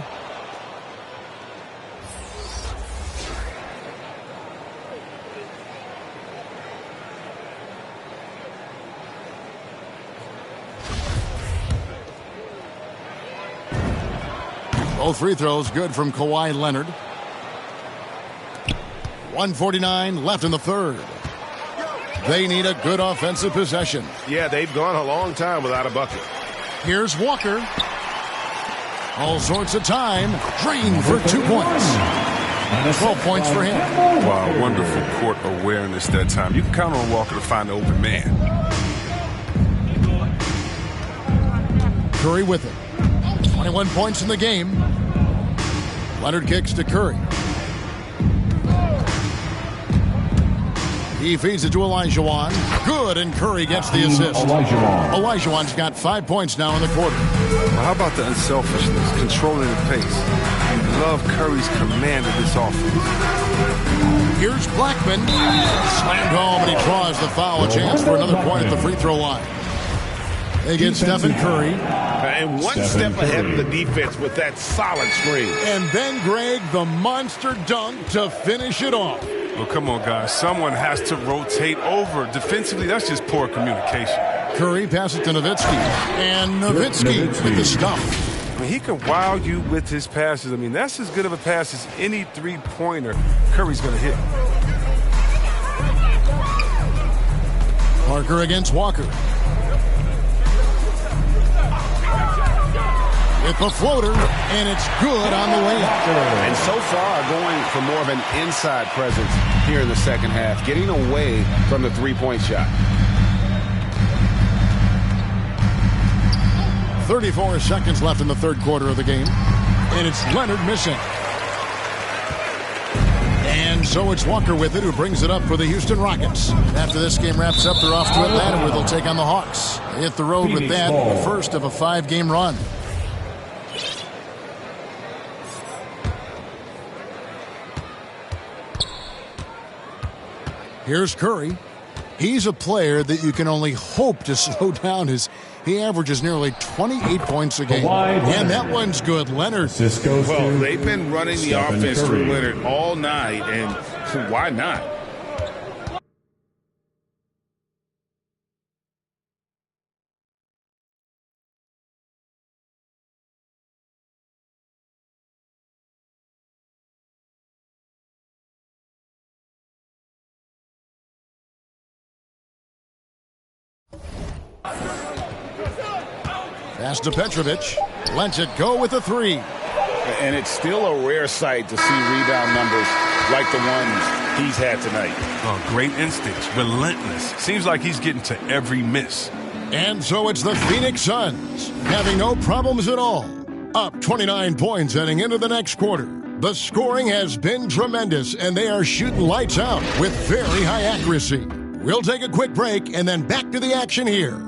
Both free throws good from Kawhi Leonard. 1:49 left in the third. They need a good offensive possession. Yeah, they've gone a long time without a bucket. Here's Walker. All sorts of time. Drained for 2 points. 12 points for him. Wow, wonderful court awareness that time. You can count on Walker to find the open man. Curry with it. 21 points in the game. Leonard kicks to Curry. He feeds it to Olajuwon. Good, and Curry gets the assist. Olajuwon's got 5 points now in the quarter. Well, how about the unselfishness, controlling the pace? You love Curry's command of this offense. Here's Blackman. Slammed home, and he draws the foul. A chance for another point at the free throw line. They get Stephen Curry. And one step ahead of the defense with that solid screen. And then, Greg, the monster dunk to finish it off. Well, come on, guys. Someone has to rotate over. Defensively, that's just poor communication. Curry passes to Nowitzki. And Nowitzki with the stuff. I mean, he can wow you with his passes. I mean, that's as good of a pass as any three-pointer Curry's going to hit. Parker against Walker. With the floater, and it's good on the way up. And so far, going for more of an inside presence here in the second half, getting away from the three-point shot. 34 seconds left in the third quarter of the game, and it's Leonard missing. And so it's Walker with it, who brings it up for the Houston Rockets. After this game wraps up, they're off to Atlanta, where they'll take on the Hawks. They hit the road with that, the first of a 5-game run. Here's Curry. He's a player that you can only hope to slow down. He averages nearly 28 points a game. And that one's good. Leonard. Well, they've been running the offense through Leonard all night, and why not? Pass to Petrovic. Lets it go with a three. And it's still a rare sight to see rebound numbers like the ones he's had tonight. Oh, great instincts, relentless. Seems like he's getting to every miss. And so it's the Phoenix Suns, having no problems at all. Up 29 points heading into the next quarter. The scoring has been tremendous, and they are shooting lights out with very high accuracy. We'll take a quick break and then back to the action here.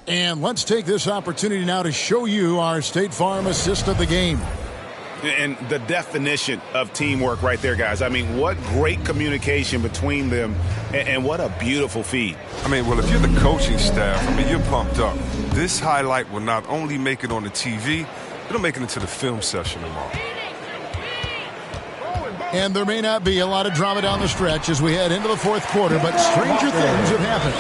And let's take this opportunity now to show you our State Farm assist of the game. And the definition of teamwork right there, guys. I mean, what great communication between them, and what a beautiful feed. I mean, well, if you're the coaching staff, I mean, you're pumped up. This highlight will not only make it on the TV, it'll make it into the film session tomorrow. And there may not be a lot of drama down the stretch as we head into the fourth quarter, but stranger things have happened.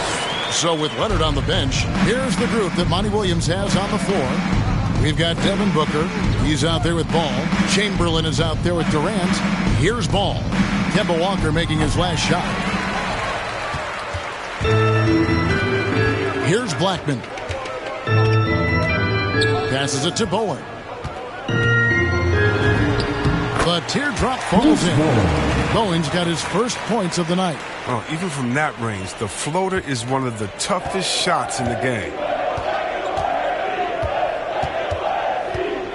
So with Leonard on the bench, here's the group that Monty Williams has on the floor. We've got Devin Booker. He's out there with Ball. Chamberlain is out there with Durant. Here's Ball. Kemba Walker making his last shot. Here's Blackman. Passes it to Bowen. The teardrop falls in. Bowen's got his first points of the night. Oh, even from that range, the floater is one of the toughest shots in the game.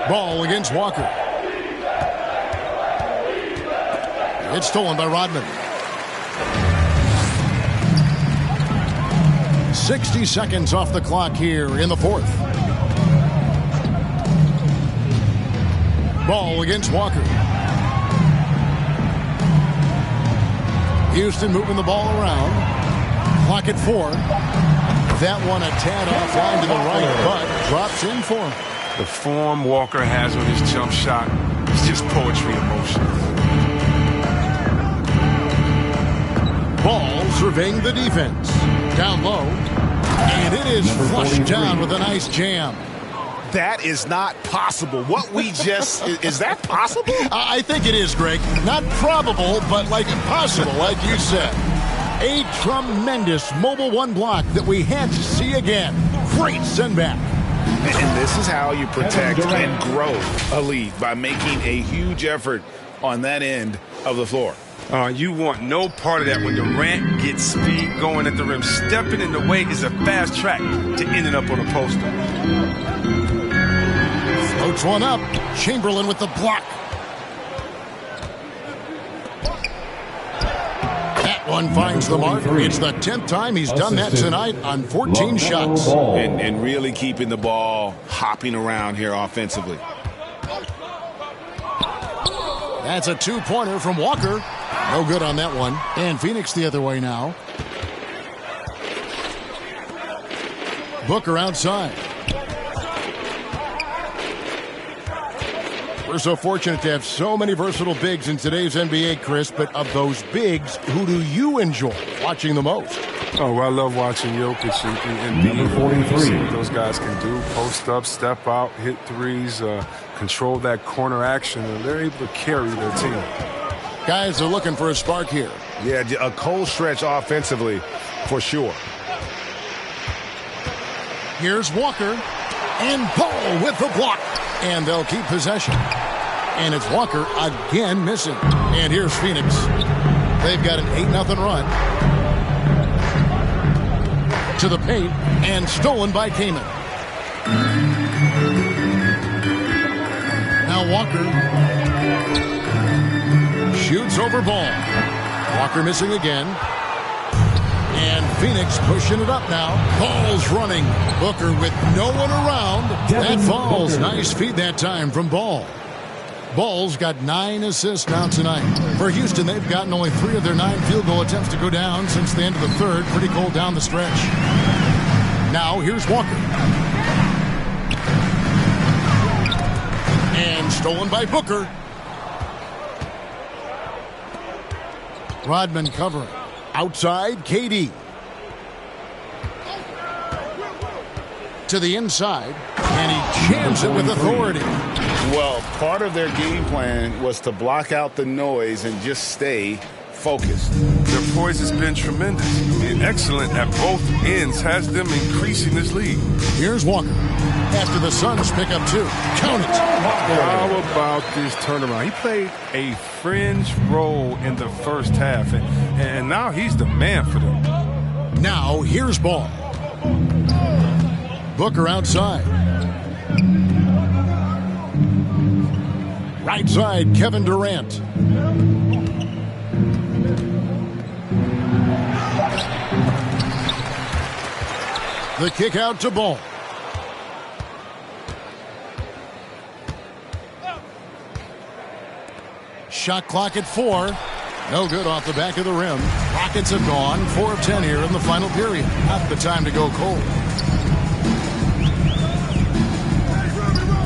Ball against Walker. It's stolen by Rodman. 60 seconds off the clock here in the fourth. Ball against Walker. Houston moving the ball around. Clock at 4. That one a tad offline to the right, but drops in for him. The form Walker has on his jump shot is just poetry in motion. Ball surveying the defense. Down low. And it is flushed down with a nice jam. That is not possible. What we just... is that possible? I think it is, Greg. Not probable, but like impossible, like you said. A tremendous mobile one block that we had to see again. Great send back. And this is how you protect and grow a lead, by making a huge effort on that end of the floor. You want no part of that when Durant gets speed going at the rim. Stepping in the way is a fast track to ending up on a poster. Floats one up. Chamberlain with the block. one finds the mark. It's the 10th time he's done that tonight on 14 shots. And really keeping the ball hopping around here offensively. That's a two-pointer from Walker. No good on that one. And Phoenix the other way now. Booker outside. We're so fortunate to have so many versatile bigs in today's NBA, Chris. But of those bigs, who do you enjoy watching the most? Oh, well, I love watching Jokic and Number 43. See what those guys can do. Post up, step out, hit threes, control that corner action, and they're able to carry their team. Guys are looking for a spark here. Yeah, a cold stretch offensively for sure. Here's Walker. And Ball with the block. And they'll keep possession. And it's Walker again missing. And here's Phoenix. They've got an 8-0 run. To the paint. And stolen by Kaman. Now Walker shoots over Ball. Walker missing again. And Phoenix pushing it up now. Ball's running. Booker with no one around. That falls. Nice feed that time from Ball. Ball's got 9 assists now tonight. For Houston, they've gotten only 3 of their 9 field goal attempts to go down since the end of the third. Pretty cold down the stretch. Now here's Walker. And stolen by Booker. Rodman covering. Outside, KD. To the inside, and he jams it with authority. Well, part of their game plan was to block out the noise and just stay focused. Their poise has been tremendous. And excellent at both ends, has them increasing this lead. Here's Walker. After the Suns pick up 2. Count it. How about this turnaround? He played a fringe role in the first half, and now he's the man for them. Now here's Ball. Booker outside. Right side, Kevin Durant. The kick out to Ball. Shot clock at 4. No good off the back of the rim. Rockets have gone 4 of 10 here in the final period. Not the time to go cold.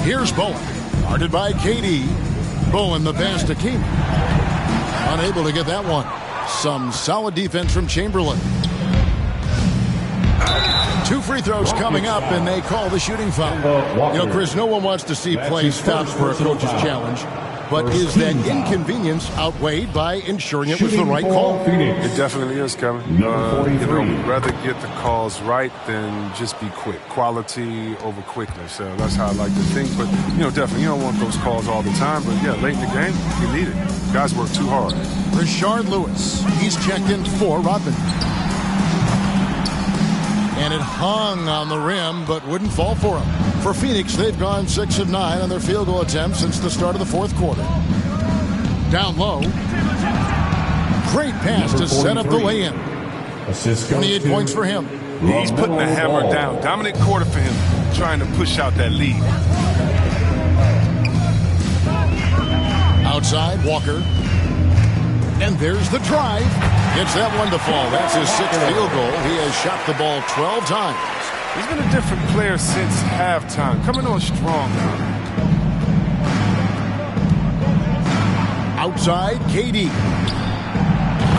Here's Bowen. Guarded by KD. Bowen the pass to King. Unable to get that one. Some solid defense from Chamberlain. 2 free throws coming up, and they call the shooting foul. You know, Chris, no one wants to see play stopped for a coach's challenge. But is that inconvenience outweighed by ensuring it was the right call? It definitely is, Kevin. We'd rather get the calls right than just be quick. Quality over quickness. That's how I like to think. But, definitely, you don't want those calls all the time. But, yeah, late in the game, you need it. Guys work too hard. Rashard Lewis. He's checked in for Rodman. And it hung on the rim, but wouldn't fall for him. For Phoenix, they've gone 6 of 9 on their field goal attempts since the start of the fourth quarter. Down low. Great pass to set up the lay-in. 28 points for him. He's putting the hammer down. Dominant quarter for him, trying to push out that lead. Outside, Walker. And there's the drive. Gets that one to fall. That's his 6th field goal. He has shot the ball 12 times. He's been a different player since halftime. Coming on strong now. Outside, KD.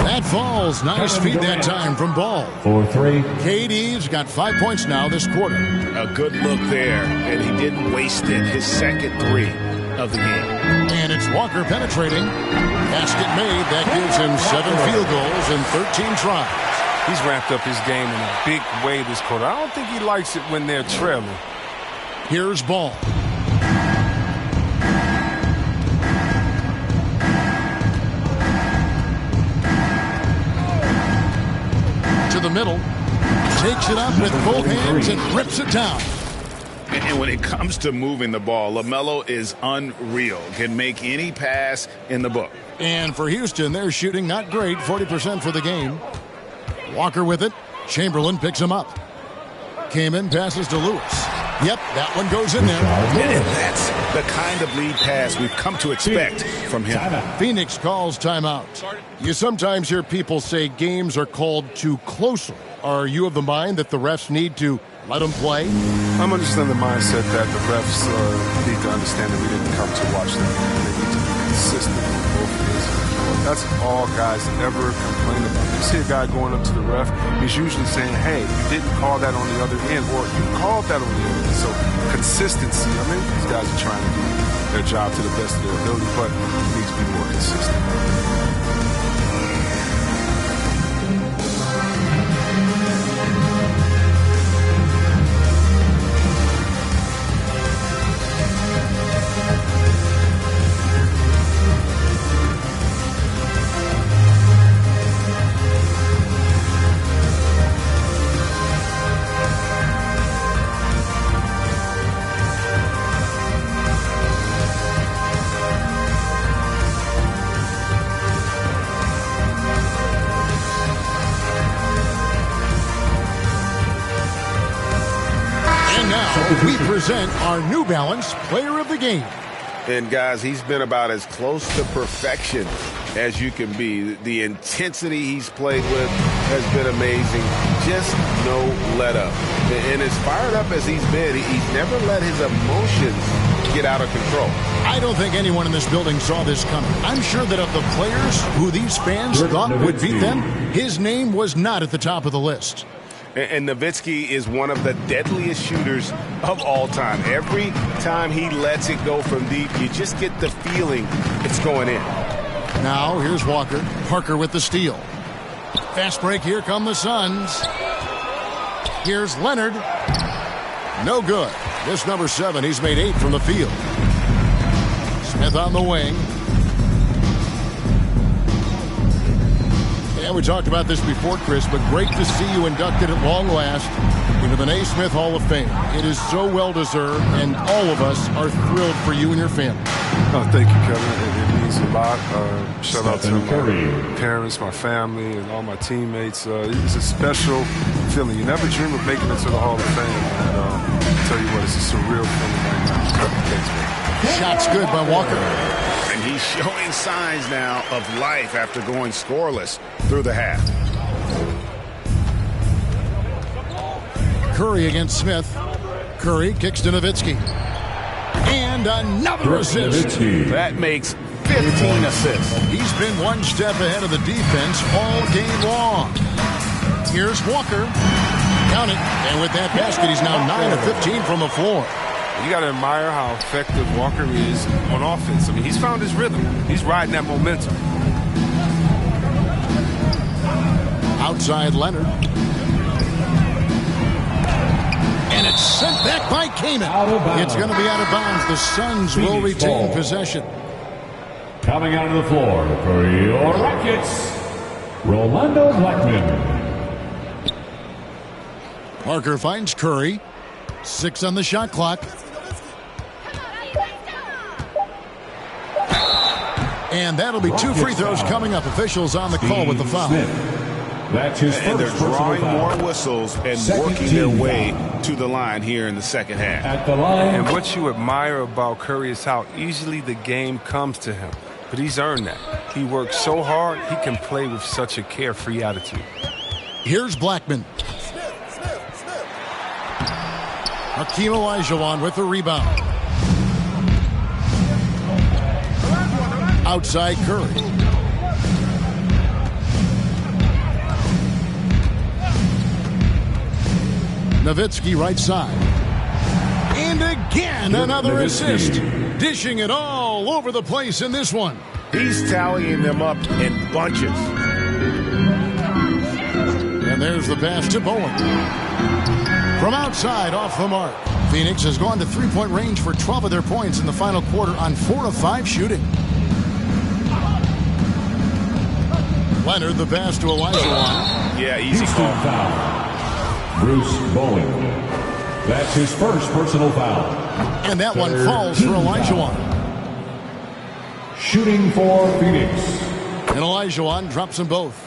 That falls. Nice feed that time from Ball. 4-3. KD's got 5 points now this quarter. A good look there, and he didn't waste it. His second 3 of the game. And it's Walker penetrating. Basket made. That gives him 7 field goals and 13 tries. He's ramped up his game in a big way this quarter. I don't think he likes it when they're trailing. Here's Ball. To the middle. Takes it up with both hands and rips it down. And when it comes to moving the ball, LaMelo is unreal. Can make any pass in the book. And for Houston, they're shooting not great, 40% for the game. Walker with it. Chamberlain picks him up. Kaman passes to Lewis. Yep, that one goes in there. And that's the kind of lead pass we've come to expect from him. Phoenix calls timeout. You sometimes hear people say games are called too closely. Are you of the mind that the refs need to let them play? I'm understanding the mindset that the refs need to understand that we didn't come to watch them. They need to be consistent on both ends. That's all guys ever complain about. You see a guy going up to the ref, he's usually saying, hey, you didn't call that on the other end, or you called that on the other end. So consistency, I mean, these guys are trying to do their job to the best of their ability, but it needs to be more consistent. We present our New Balance Player of the Game. And, guys, he's been about as close to perfection as you can be. The intensity he's played with has been amazing. Just no let-up. And as fired up as he's been, he's never let his emotions get out of control. I don't think anyone in this building saw this coming. I'm sure that of the players who these fans thought would beat them, his name was not at the top of the list. And Nowitzki is one of the deadliest shooters of all time. Every time he lets it go from deep, you just get the feeling it's going in. Now, here's Walker. Parker with the steal. Fast break. Here come the Suns. Here's Leonard. No good. This number 7, he's made 8 from the field. Smith on the wing. And we talked about this before, Chris, but great to see you inducted at long last into the Naismith Hall of Fame. It is so well-deserved, and all of us are thrilled for you and your family. Oh, thank you, Kevin. It means a lot. Shout out to my parents, my family, and all my teammates. It's a special feeling. You never dream of making it to the Hall of Fame. And I'll tell you what, it's a surreal feeling right now. Thanks, man. Shots good by Walker. And he's showing signs now of life after going scoreless through the half. Curry against Smith. Curry kicks to Nowitzki. And another assist. That makes 15 assists. He's been one step ahead of the defense all game long. Here's Walker. Count it. And with that basket, he's now 9 of 15 from the floor. You got to admire how effective Walker is on offense. I mean, he's found his rhythm. He's riding that momentum. Outside Leonard. And it's sent back by Kaman. It's going to be out of bounds. The Suns will retain possession. Coming out of the floor for your Rockets, Rolando Blackman. Parker finds Curry. 6 on the shot clock. And that'll be 2 free throws coming up. Officials on the call with the foul. That's his first. And they're drawing more whistles and working their way to the line here in the second half. At the line. And what you admire about Curry is how easily the game comes to him. But he's earned that. He works so hard, he can play with such a carefree attitude. Here's Blackman. Hakeem Olajuwon with the rebound. Outside Curry. Nowitzki right side. And again, another assist. Dishing it all over the place in this one. He's tallying them up in bunches. And there's the pass to Bowen. From outside, off the mark. Phoenix has gone to three-point range for 12 of their points in the final quarter on 4 of 5 shooting. Leonard, the pass to Olajuwon. Yeah, easy call. Foul. Bruce Bowen. That's his first personal foul. And that one falls for Olajuwon. Shooting for Phoenix. And Olajuwon drops them both.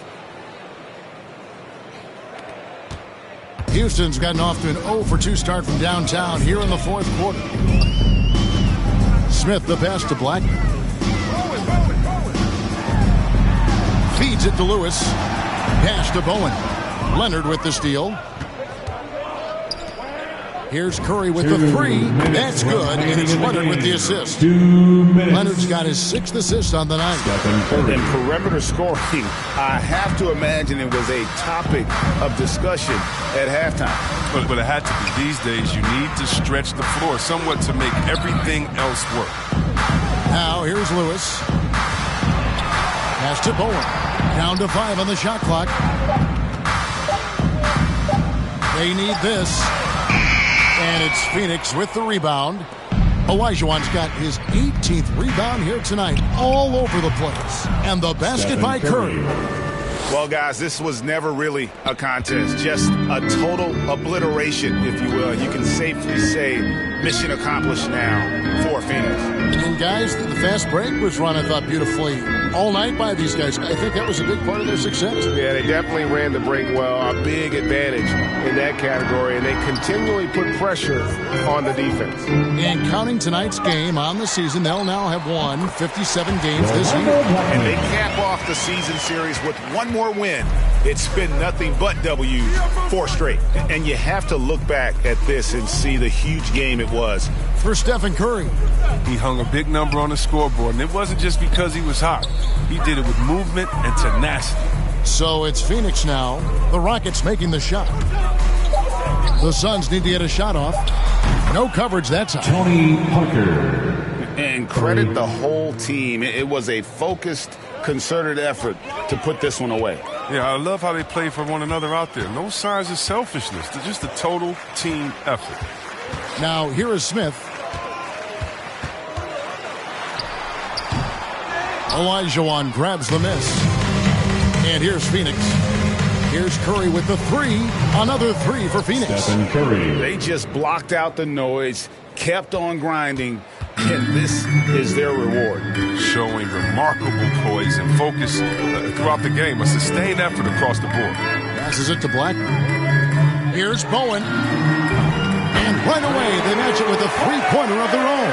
Houston's gotten off to an 0-for-2 start from downtown here in the fourth quarter. Smith the pass to Blackman. Feeds it to Lewis. Pass to Bowen. Leonard with the steal. Here's Curry with the three. That's good, and it's Leonard with the assist. Leonard's got his 6th assist on the night. And perimeter scoring, I have to imagine it was a topic of discussion at halftime. But it had to be. These days, you need to stretch the floor somewhat to make everything else work. Now, here's Lewis. Pass to Bowen. Down to 5 on the shot clock. They need this. And it's Phoenix with the rebound. Olajuwon's got his 18th rebound here tonight, all over the place. And the basket by Curry. Well, guys, this was never really a contest, just a total obliteration, if you will. You can safely say mission accomplished now for Phoenix. And, guys, the fast break was run, I thought, beautifully all night by these guys. I think that was a big part of their success. Yeah, they definitely ran the break well. A big advantage in that category, and they continually put pressure on the defense. And counting tonight's game on the season, they'll now have won 57 games this year. And they cap off the season series with one more win. It's been nothing but W's, 4 straight. And you have to look back at this and see the huge game it was for Stephen Curry. He hung a big number on the scoreboard, and it wasn't just because he was hot. He did it with movement and tenacity. So it's Phoenix now. The Rockets making the shot. The Suns need to get a shot off. No coverage that time. Tony Parker. And credit the whole team. It was a focused, concerted effort to put this one away. Yeah, I love how they play for one another out there. No signs of selfishness. They're just a total team effort. Now, here is Smith. Olajuwon grabs the miss. And here's Phoenix. Here's Curry with the 3. Another 3 for Phoenix. Stephen Curry. They just blocked out the noise, kept on grinding, and this is their reward. Showing remarkable poise and focus throughout the game. A sustained effort across the board. Passes it to Blackman. Here's Bowen. And right away, they match it with a 3-pointer of their own.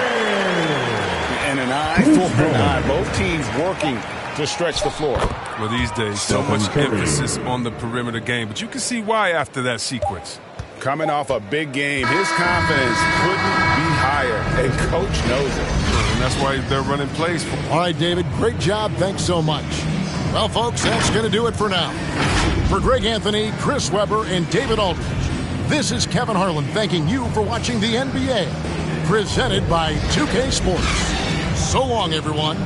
And an eye for an eye. Both teams working to stretch the floor. Well, these days, so much emphasis on the perimeter game, but you can see why after that sequence. Coming off a big game, his confidence couldn't be higher, and Coach knows it. And that's why they're running plays for him. All right, David, great job. Thanks so much. Well, folks, that's going to do it for now. For Greg Anthony, Chris Webber, and David Aldridge, this is Kevin Harlan thanking you for watching the NBA, presented by 2K Sports. So long, everyone.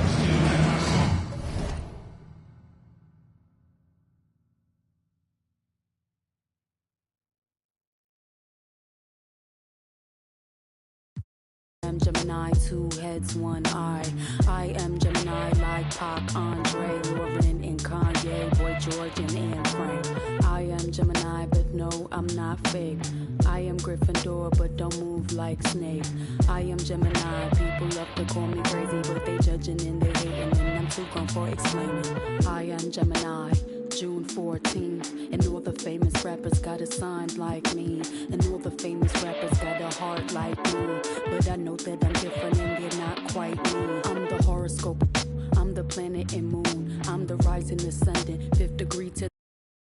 I'm Gemini, 2 heads, 1 eye. I am Gemini like Pac, Andre, Lauren, and Kanye, Boy George, and Anne Frank. I am Gemini, but no, I'm not fake. I am Gryffindor, but don't move like Snape. I am Gemini, people love to call me crazy, but they judging and they hating, and I'm too gone for explaining. I am Gemini, June 14th, and all the famous rappers got a sign like me, and all the famous rappers got a heart like me, but I know that I'm different and they're not quite me. I'm the horoscope, I'm the planet and moon, I'm the rising, ascendant, 5th degree to